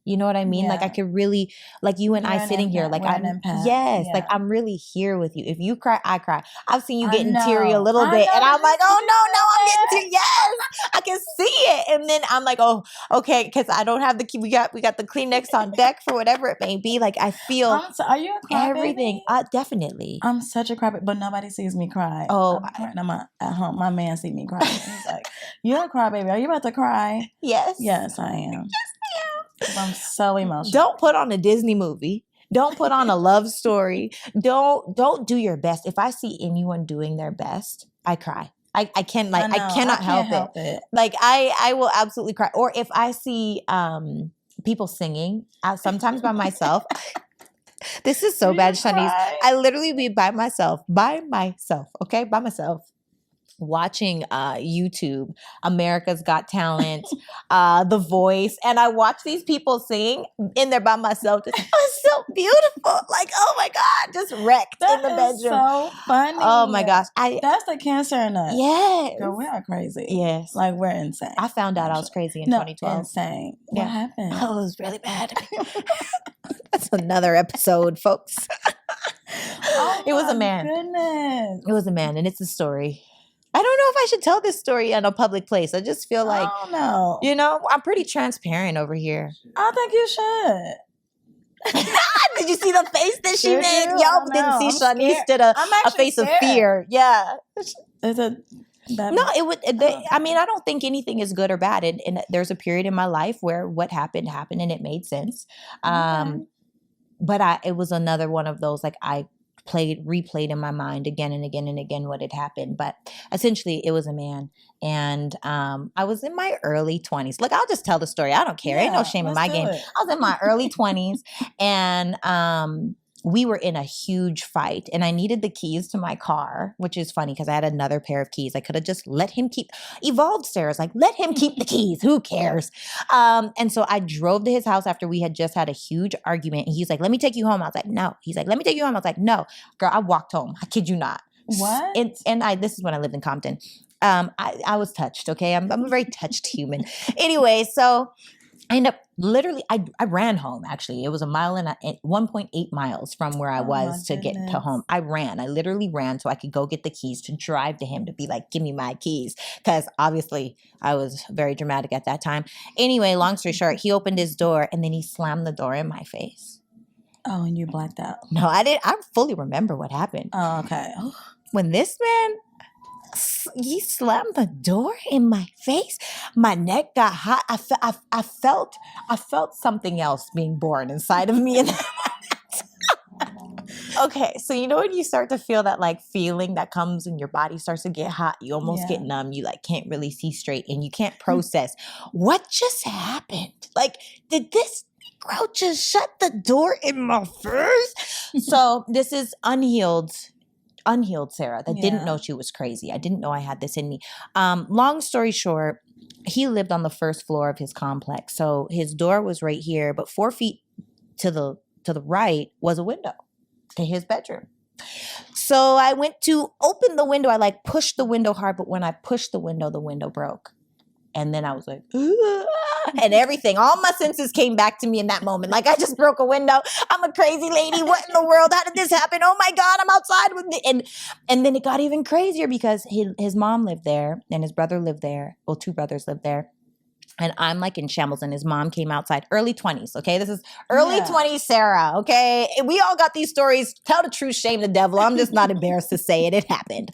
You know what I mean? Yeah. Like I could really, like you and I sitting here, like I'm, yes, like I'm really here with you. If you cry, I cry. I've seen you getting teary a little bit, and I'm like, oh no, I'm getting teary. Yes, I can see it. And then I'm like, oh, okay, because I don't have the key. We got the Kleenex on deck for whatever it may be. Like I feel. Are you a crybaby? Everything. Definitely. I'm such a crybaby, but nobody sees me cry. Oh, I'm at home. My man see me cry. He's like, "You're a crybaby. Are you about to cry?" Yes. Yes, I am. I'm so emotional. Don't put on a Disney movie. Don't put on a love story. Don't do your best. If I see anyone doing their best, I cry. I cannot help it. Like I will absolutely cry. Or if I see people singing, sometimes by myself. This is so bad, Shanice. I literally be by myself, okay? By myself. Watching YouTube, America's Got Talent, The Voice, and I watch these people sing in there by myself. It's so beautiful. Like, oh my God, just wrecked in the bedroom. So funny. Oh my gosh. That's the Cancer in us. Yes. Girl, we are crazy. Yes. Like we're insane. I found out I was crazy in 2012. Insane. Yeah. What happened? Oh, it was really bad. That's another episode, folks. It was a man. Goodness. It was a man, and it's a story. I don't know if I should tell this story in a public place. I just feel like, I don't know. You know, I'm pretty transparent over here. I think you should. Did you see the face that she made? You? Y'all didn't see Shanice did a face of fear. Yeah. Is it bad? No, it would. I mean, I don't think anything is good or bad. And there's a period in my life where what happened and it made sense. Okay. But it was another one of those, like I replayed in my mind again and again and again what had happened. But essentially it was a man. And I was in my early 20s. Look, I'll just tell the story. I don't care. Ain't no shame in my game. I was in my early 20s and we were in a huge fight and I needed the keys to my car, which is funny because I had another pair of keys. I could have just let him keep, evolved Sarah's like, let him keep the keys. Who cares? And so I drove to his house after we had just had a huge argument. And he's like, let me take you home. I was like, no. He's like, let me take you home. I was like, no. Girl, I walked home. I kid you not. What? And this is when I lived in Compton. I was touched, okay? I'm a very touched human. Anyway, so I ended up literally, I ran home actually. It was 1.8 miles from where I was to get to home. I literally ran so I could go get the keys to drive to him to be like, give me my keys. Because obviously I was very dramatic at that time. Anyway, long story short, he opened his door and then he slammed the door in my face. Oh, and you blacked out. No, I didn't. I fully remember what happened. Oh, okay. When this man, he slammed the door in my face. My neck got hot. I felt something else being born inside of me in that moment. Okay, so you know when you start to feel that like feeling that comes and your body starts to get hot, you almost get numb. You like can't really see straight and you can't process what just happened. Like, did this Negro just shut the door in my face? So this is unhealed Sarah that didn't know she was crazy. I didn't know I had this in me. Long story short, he lived on the first floor of his complex. So his door was right here, but 4 feet to the right was a window to his bedroom. So I went to open the window. I like pushed the window hard, but when I pushed the window broke. And then I was like, and everything. All my senses came back to me in that moment. Like I just broke a window. I'm a crazy lady. What in the world? How did this happen? Oh my God, I'm outside with me. And then it got even crazier because his mom lived there and his brother lived there. Well, two brothers lived there. And I'm like in shambles, and his mom came outside, early 20s. Okay, this is early 20s, Sarah. Okay, we all got these stories. Tell the truth, shame the devil. I'm just not embarrassed to say it. It happened.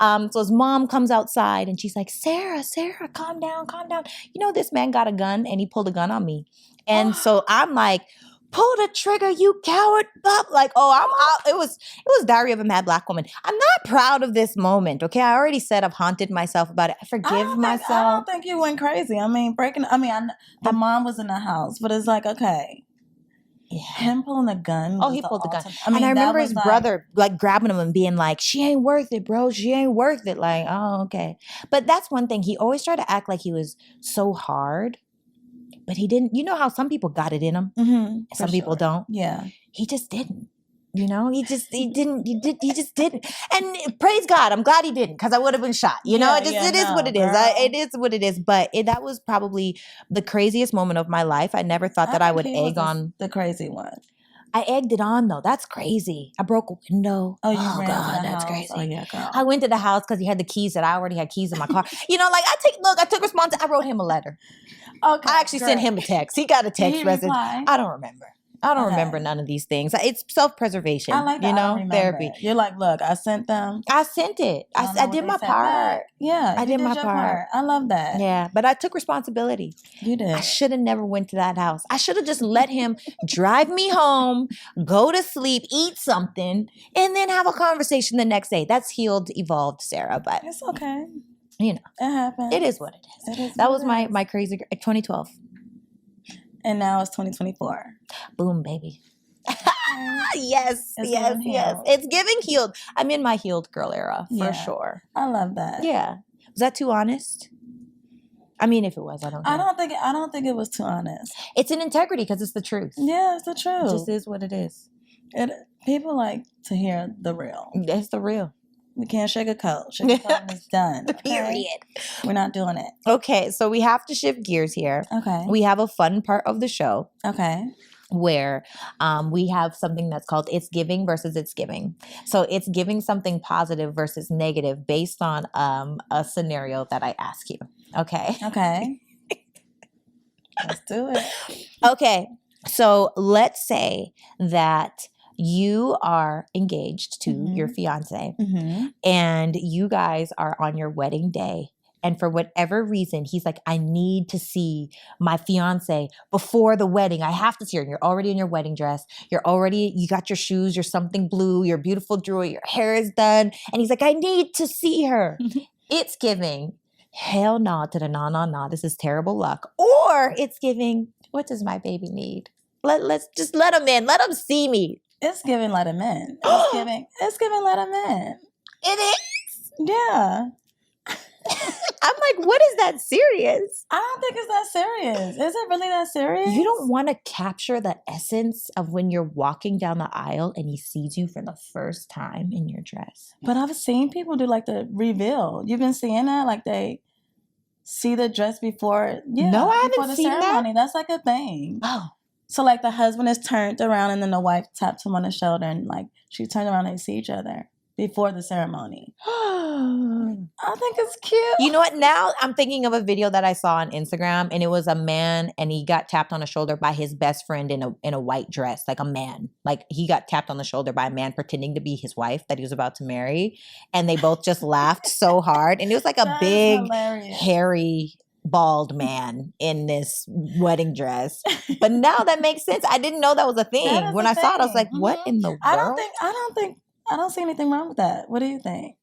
So his mom comes outside, and she's like, Sarah, calm down, calm down. You know, this man got a gun, and he pulled a gun on me. And so I'm like, pull the trigger, you coward. Like, oh, I'm out. It was Diary of a Mad Black Woman. I'm not proud of this moment. Okay, I already said I've haunted myself about it. I forgive myself. I don't think you went crazy. I mean, the mom was in the house, but it's like, okay. Yeah. Him pulling a gun. Oh, he pulled the gun. And I remember his brother like grabbing him and being like, she ain't worth it, bro. She ain't worth it. Like, oh, okay. But that's one thing. He always tried to act like he was so hard. But he didn't. You know how some people got it in them? Mm-hmm, some people don't. Yeah. He just didn't. You know, he just didn't. And praise God, I'm glad he didn't, because I would have been shot. You know, it is what it is. It is what it is. But that was probably the craziest moment of my life. I never thought that I would egg on the crazy one. I egged it on though. That's crazy. I broke a window. Oh, ran God, that's house. crazy. Oh, yeah, girl. I went to the house because he had the keys that I already had keys in my car. You know, like I took responsibility. I wrote him a letter. Okay, I actually sent him a text. He got a text message. I don't remember. I don't remember none of these things. It's self-preservation. I like that. You know, therapy. You're like, look, I sent them. I sent it. I did my part. Yeah, I did my part. I love that. Yeah, but I took responsibility. You did. I should have never went to that house. I should have just let him drive me home, go to sleep, eat something, and then have a conversation the next day. That's healed, evolved Sarah. But it's okay. You know, it happens. It is what it is. That was my crazy 2012. And now it's 2024. Boom, baby. Yes. It's giving healed. I'm in my healed girl era for sure. I love that. Yeah. Was that too honest? I mean, if it was, I don't care. I don't think it was too honest. It's an integrity because it's the truth. Yeah, it's the truth. It just is what it is. People like to hear the real. It's the real. We can't sugarcoat. Sugarcoating is done. Period. We're not doing it. Okay, so we have to shift gears here. Okay. We have a fun part of the show. Okay. Where we have something that's called It's Giving versus It's Giving. So it's giving something positive versus negative based on a scenario that I ask you. Okay? Okay. Let's do it. Okay, so let's say that you are engaged to your fiance and you guys are on your wedding day. And for whatever reason, he's like, I need to see my fiance before the wedding. I have to see her. And you're already in your wedding dress. You got your shoes, you're something blue, your beautiful jewelry, your hair is done. And he's like, I need to see her. It's giving, hell no to the no. This is terrible luck. Or it's giving, what does my baby need? Let's just let him in. Let him see me. It's giving, let him in. It's giving, let him in. It is? Yeah. I'm like, what is that serious? I don't think it's that serious. Is it really that serious? You don't want to capture the essence of when you're walking down the aisle and he sees you for the first time in your dress. But I've seen people do like the reveal. You've been seeing that? Like they see the dress before. Yeah, no, I before haven't the seen ceremony. that. That's like a thing. Oh. So like the husband is turned around and then the wife taps him on the shoulder and like she turned around and they see each other before the ceremony. I think it's cute. You know what? Now I'm thinking of a video that I saw on Instagram and it was a man and he got tapped on the shoulder by his best friend in a white dress, like a man. Like he got tapped on the shoulder by a man pretending to be his wife that he was about to marry. And they both just laughed so hard. And it was like a big, hairy, bald man in this wedding dress. But now that makes sense. I didn't know that was a thing. When I saw it, I was like, what in the world? I don't see anything wrong with that. What do you think?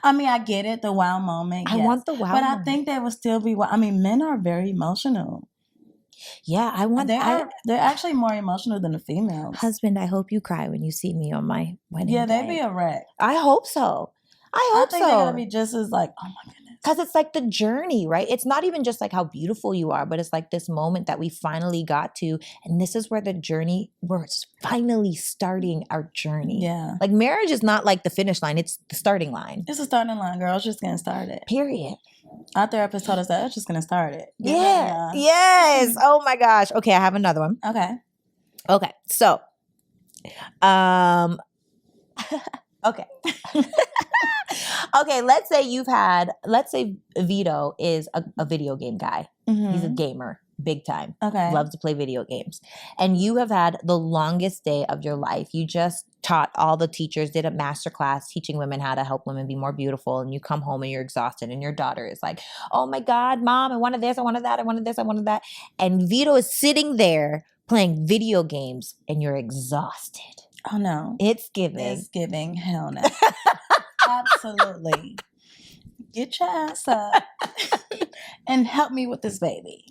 I mean, I get it, the wow moment. I want the wow but moment. I think there will still be, I mean, men are very emotional. Yeah, I want they're actually more emotional than the females. Husband, I hope you cry when you see me on my wedding day. Yeah, they'd be a wreck. I hope so. I think they're going to be just as like, oh my goodness. Because it's like the journey, right? It's not even just like how beautiful you are, but it's like this moment that we finally got to. And this is where we're finally starting our journey. Yeah. Like marriage is not like the finish line, it's the starting line. It's a starting line, girl. It's just getting started. Period. Our therapist told us that it's just going to start it. Yeah. Yes. Oh my gosh. Okay, I have another one. Okay. So, okay. Okay, let's say Vedo is a video game guy. Mm-hmm. He's a gamer, big time. Okay. Loves to play video games. And you have had the longest day of your life. You just taught all the teachers, did a master class teaching women how to help women be more beautiful. And you come home and you're exhausted. And your daughter is like, oh my God, Mom, I wanted this, I wanted that, I wanted this, I wanted that. And Vedo is sitting there playing video games and you're exhausted. Oh no. It's giving. It's giving. Hell no. Absolutely. Get your ass up and help me with this baby.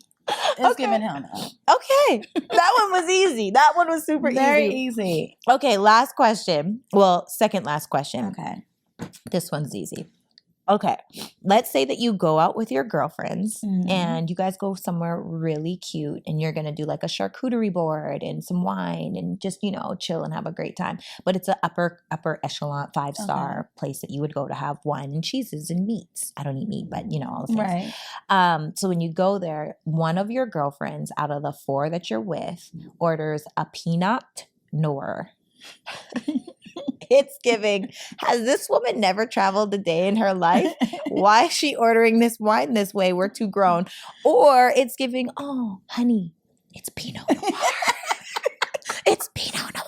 It's giving hell no. Okay. That one was easy. That one was super Very easy. Okay, last question. Well, second last question. Okay. This one's easy. Okay. Let's say that you go out with your girlfriends Mhm. and you guys go somewhere really cute and you're going to do like a charcuterie board and some wine and just, chill and have a great time. But it's an upper echelon 5-star place that you would go to have wine and cheeses and meats. I don't eat meat, but all the things. Right. So when you go there, one of your girlfriends out of the 4 that you're with orders a Pinot Noir. It's giving. Has this woman never traveled a day in her life? Why is she ordering this wine this way? We're too grown. Or it's giving, oh, honey, it's Pinot Noir. It's Pinot Noir.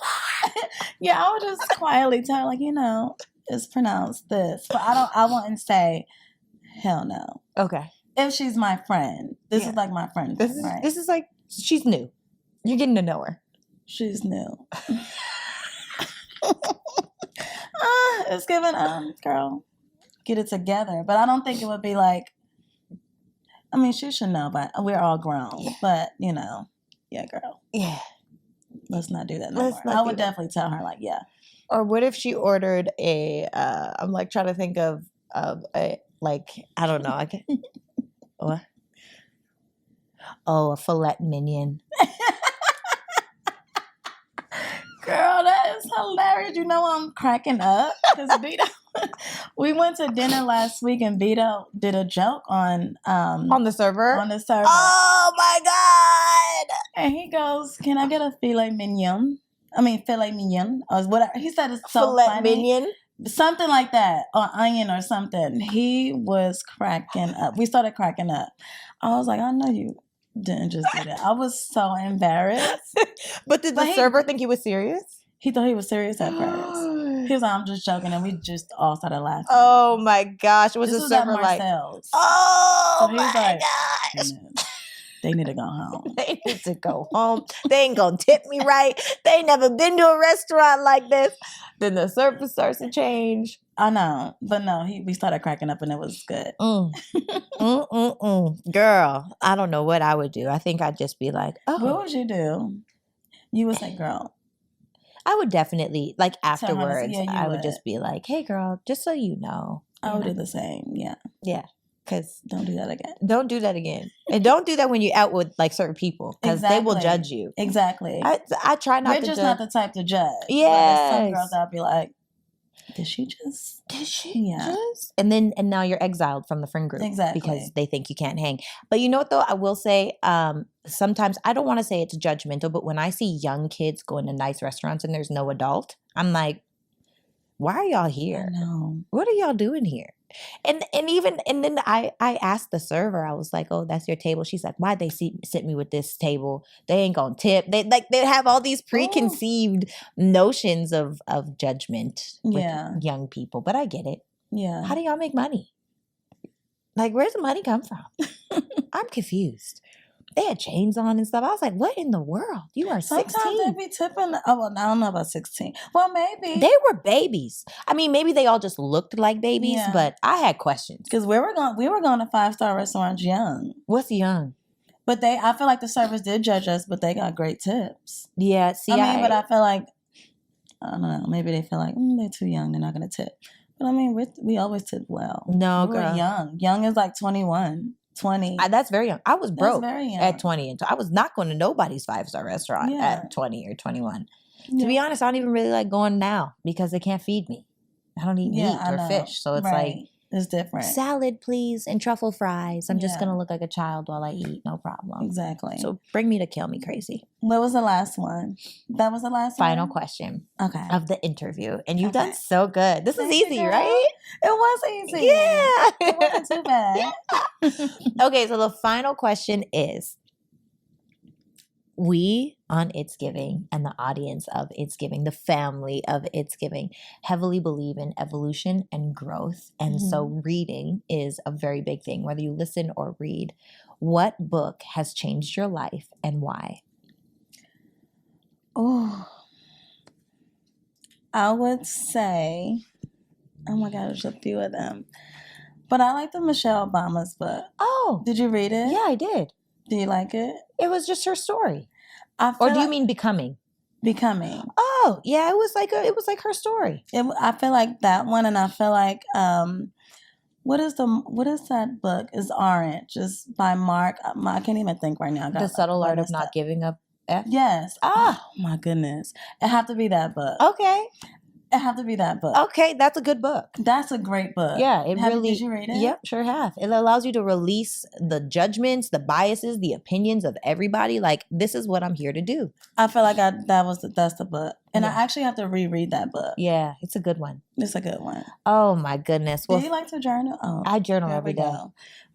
Yeah, I would just quietly tell her, like, it's pronounced this. But I wouldn't say, hell no. Okay. If she's my friend. This is like my friend. This is like, she's new. You're getting to know her. She's new. It's giving, girl, get it together. But I don't think it would be like, she should know, but we're all grown. But, yeah, girl. Yeah. Let's not do that no more. I would definitely tell her, like, yeah. Or what if she ordered I'm like trying to think of a, like, I don't know. What? Oh, a filet mignon. Girl, that is hilarious. I'm cracking up because Vedo. We went to dinner last week and Vedo did a joke on the server. Oh my God! And he goes, "Can I get a filet mignon? Filet mignon or whatever." He said it's so filet funny. mignon, something like that, or onion or something. He was cracking up. We started cracking up. I was like, I know you didn't just do that. I was so embarrassed. But did the server think he was serious? He thought he was serious at first. He was like, I'm just joking, and we just all started laughing. Oh my gosh. Was the server like, oh so my gosh. They need to go home. They need to go home. They ain't gonna tip me right. They ain't never been to a restaurant like this. Then the service starts to change. I know. But no, we started cracking up and it was good. Girl, I don't know what I would do. I think I'd just be like, oh. What would you do? You would say, girl. I would definitely, like afterwards, I would would just be like, hey girl, just so you know. I would do the same, yeah. Yeah. Because don't do that again. Don't do that again. And don't do that when you're out with like certain people. Because they will judge you. Exactly. I try not to We're just not the type to judge. Yeah. Some girls I'll be like, did she just? And now you're exiled from the friend group. Exactly. Because they think you can't hang. But you know what though? I will say, sometimes, I don't want to say it's judgmental, but when I see young kids going to nice restaurants and there's no adult, I'm like, why are y'all here? I know. What are y'all doing here? And then I asked the server, I was like, oh, that's your table. She's like, why'd they sit me with this table? They ain't gonna tip. They have all these preconceived notions of judgment with young people. But I get it. Yeah. How do y'all make money? Like, where's the money come from? I'm confused. They had chains on and stuff. I was like, what in the world? You are 16. Sometimes they be tipping. Oh, well, I don't know about 16. Well, maybe. They were babies. I mean, maybe they all just looked like babies, but I had questions. Because we were going to 5-star restaurants young. What's young? But I feel like the servers did judge us, but they got great tips. Yeah, see, but I feel like, I don't know, maybe they feel like, they're too young, they're not going to tip. But I mean, we always did well. No, we were girl. young. Young is like 21, 20. That's very young. I was That's broke very young. at 20. And I was not going to nobody's 5-star restaurant Yeah. at 20 or 21. Yeah. To be honest, I don't even really like going now because they can't feed me. I don't eat meat I or know. fish. So it's Right. like, it's different. salad, please, and truffle fries. I'm just Yeah. going to look like a child while I eat. No problem. Exactly. So bring me to kill me crazy. What was the last one? That was the last Final one? question Okay. of the interview. And you've done Okay. so good. This is Thank you, easy, girl. right? It was easy. Yeah. It wasn't too bad. Okay, so the final question is, we on It's Giving and the audience of It's Giving, the family of It's Giving, heavily believe in evolution and growth. And so reading is a very big thing, whether you listen or read. What book has changed your life and why? Oh, I would say, oh my God, there's a few of them. But I like the Michelle Obama's book. Oh. Did you read it? Yeah, I did. Do you like it? It was just her story. Or do you mean Becoming? Becoming. Oh, yeah, it was like her story. I feel like that one, and I feel like what is that book? It's Orange. It's by Mark. I can't even think right now. The Subtle Art of Not Giving Up. Yes. Oh my goodness. It have to be that book. Okay. It have to be that book. Okay, that's a good book. That's a great book. Yeah, Did you read it? Yep, sure have. It allows you to release the judgments, the biases, the opinions of everybody. Like, this is what I'm here to do. I feel like that's the book. And I actually have to reread that book. Yeah, it's a good one. It's a good one. Oh my goodness. Well, do you like to journal? Oh, I journal every day.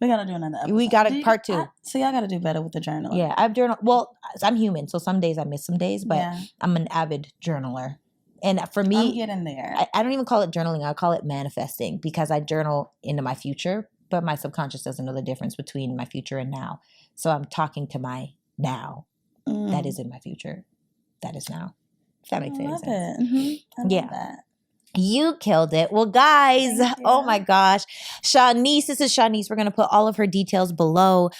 We got to do another episode. We got a part 2. I got to do better with the journal. Yeah, I've journaled. Well, I'm human, so some days I miss some days, but Yeah. I'm an avid journaler. And for me, I'm getting there. I don't even call it journaling. I call it manifesting, because I journal into my future, but my subconscious doesn't know the difference between my future and now. So I'm talking to my now. That is in my future. That is now. If that makes any sense. I love that. You killed it. Well, guys, oh my gosh. Shanice, this is Shanice. We're going to put all of her details below.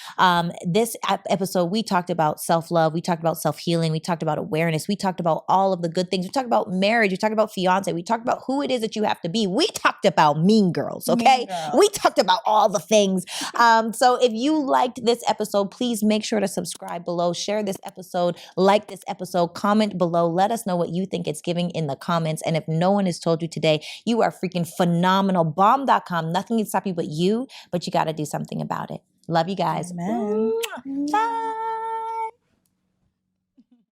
This episode, we talked about self-love. We talked about self-healing. We talked about awareness. We talked about all of the good things. We talked about marriage. We talked about fiancé. We talked about who it is that you have to be. We talked about mean girls, okay? Mean girls. We talked about all the things. So if you liked this episode, please make sure to subscribe below. Share this episode. Like this episode. Comment below. Let us know what you think it's giving in the comments. And if no one has told you today, you are freaking phenomenal. Bomb.com. Nothing can stop you but you, but you got to do something about it. Love you guys. Amen. Bye.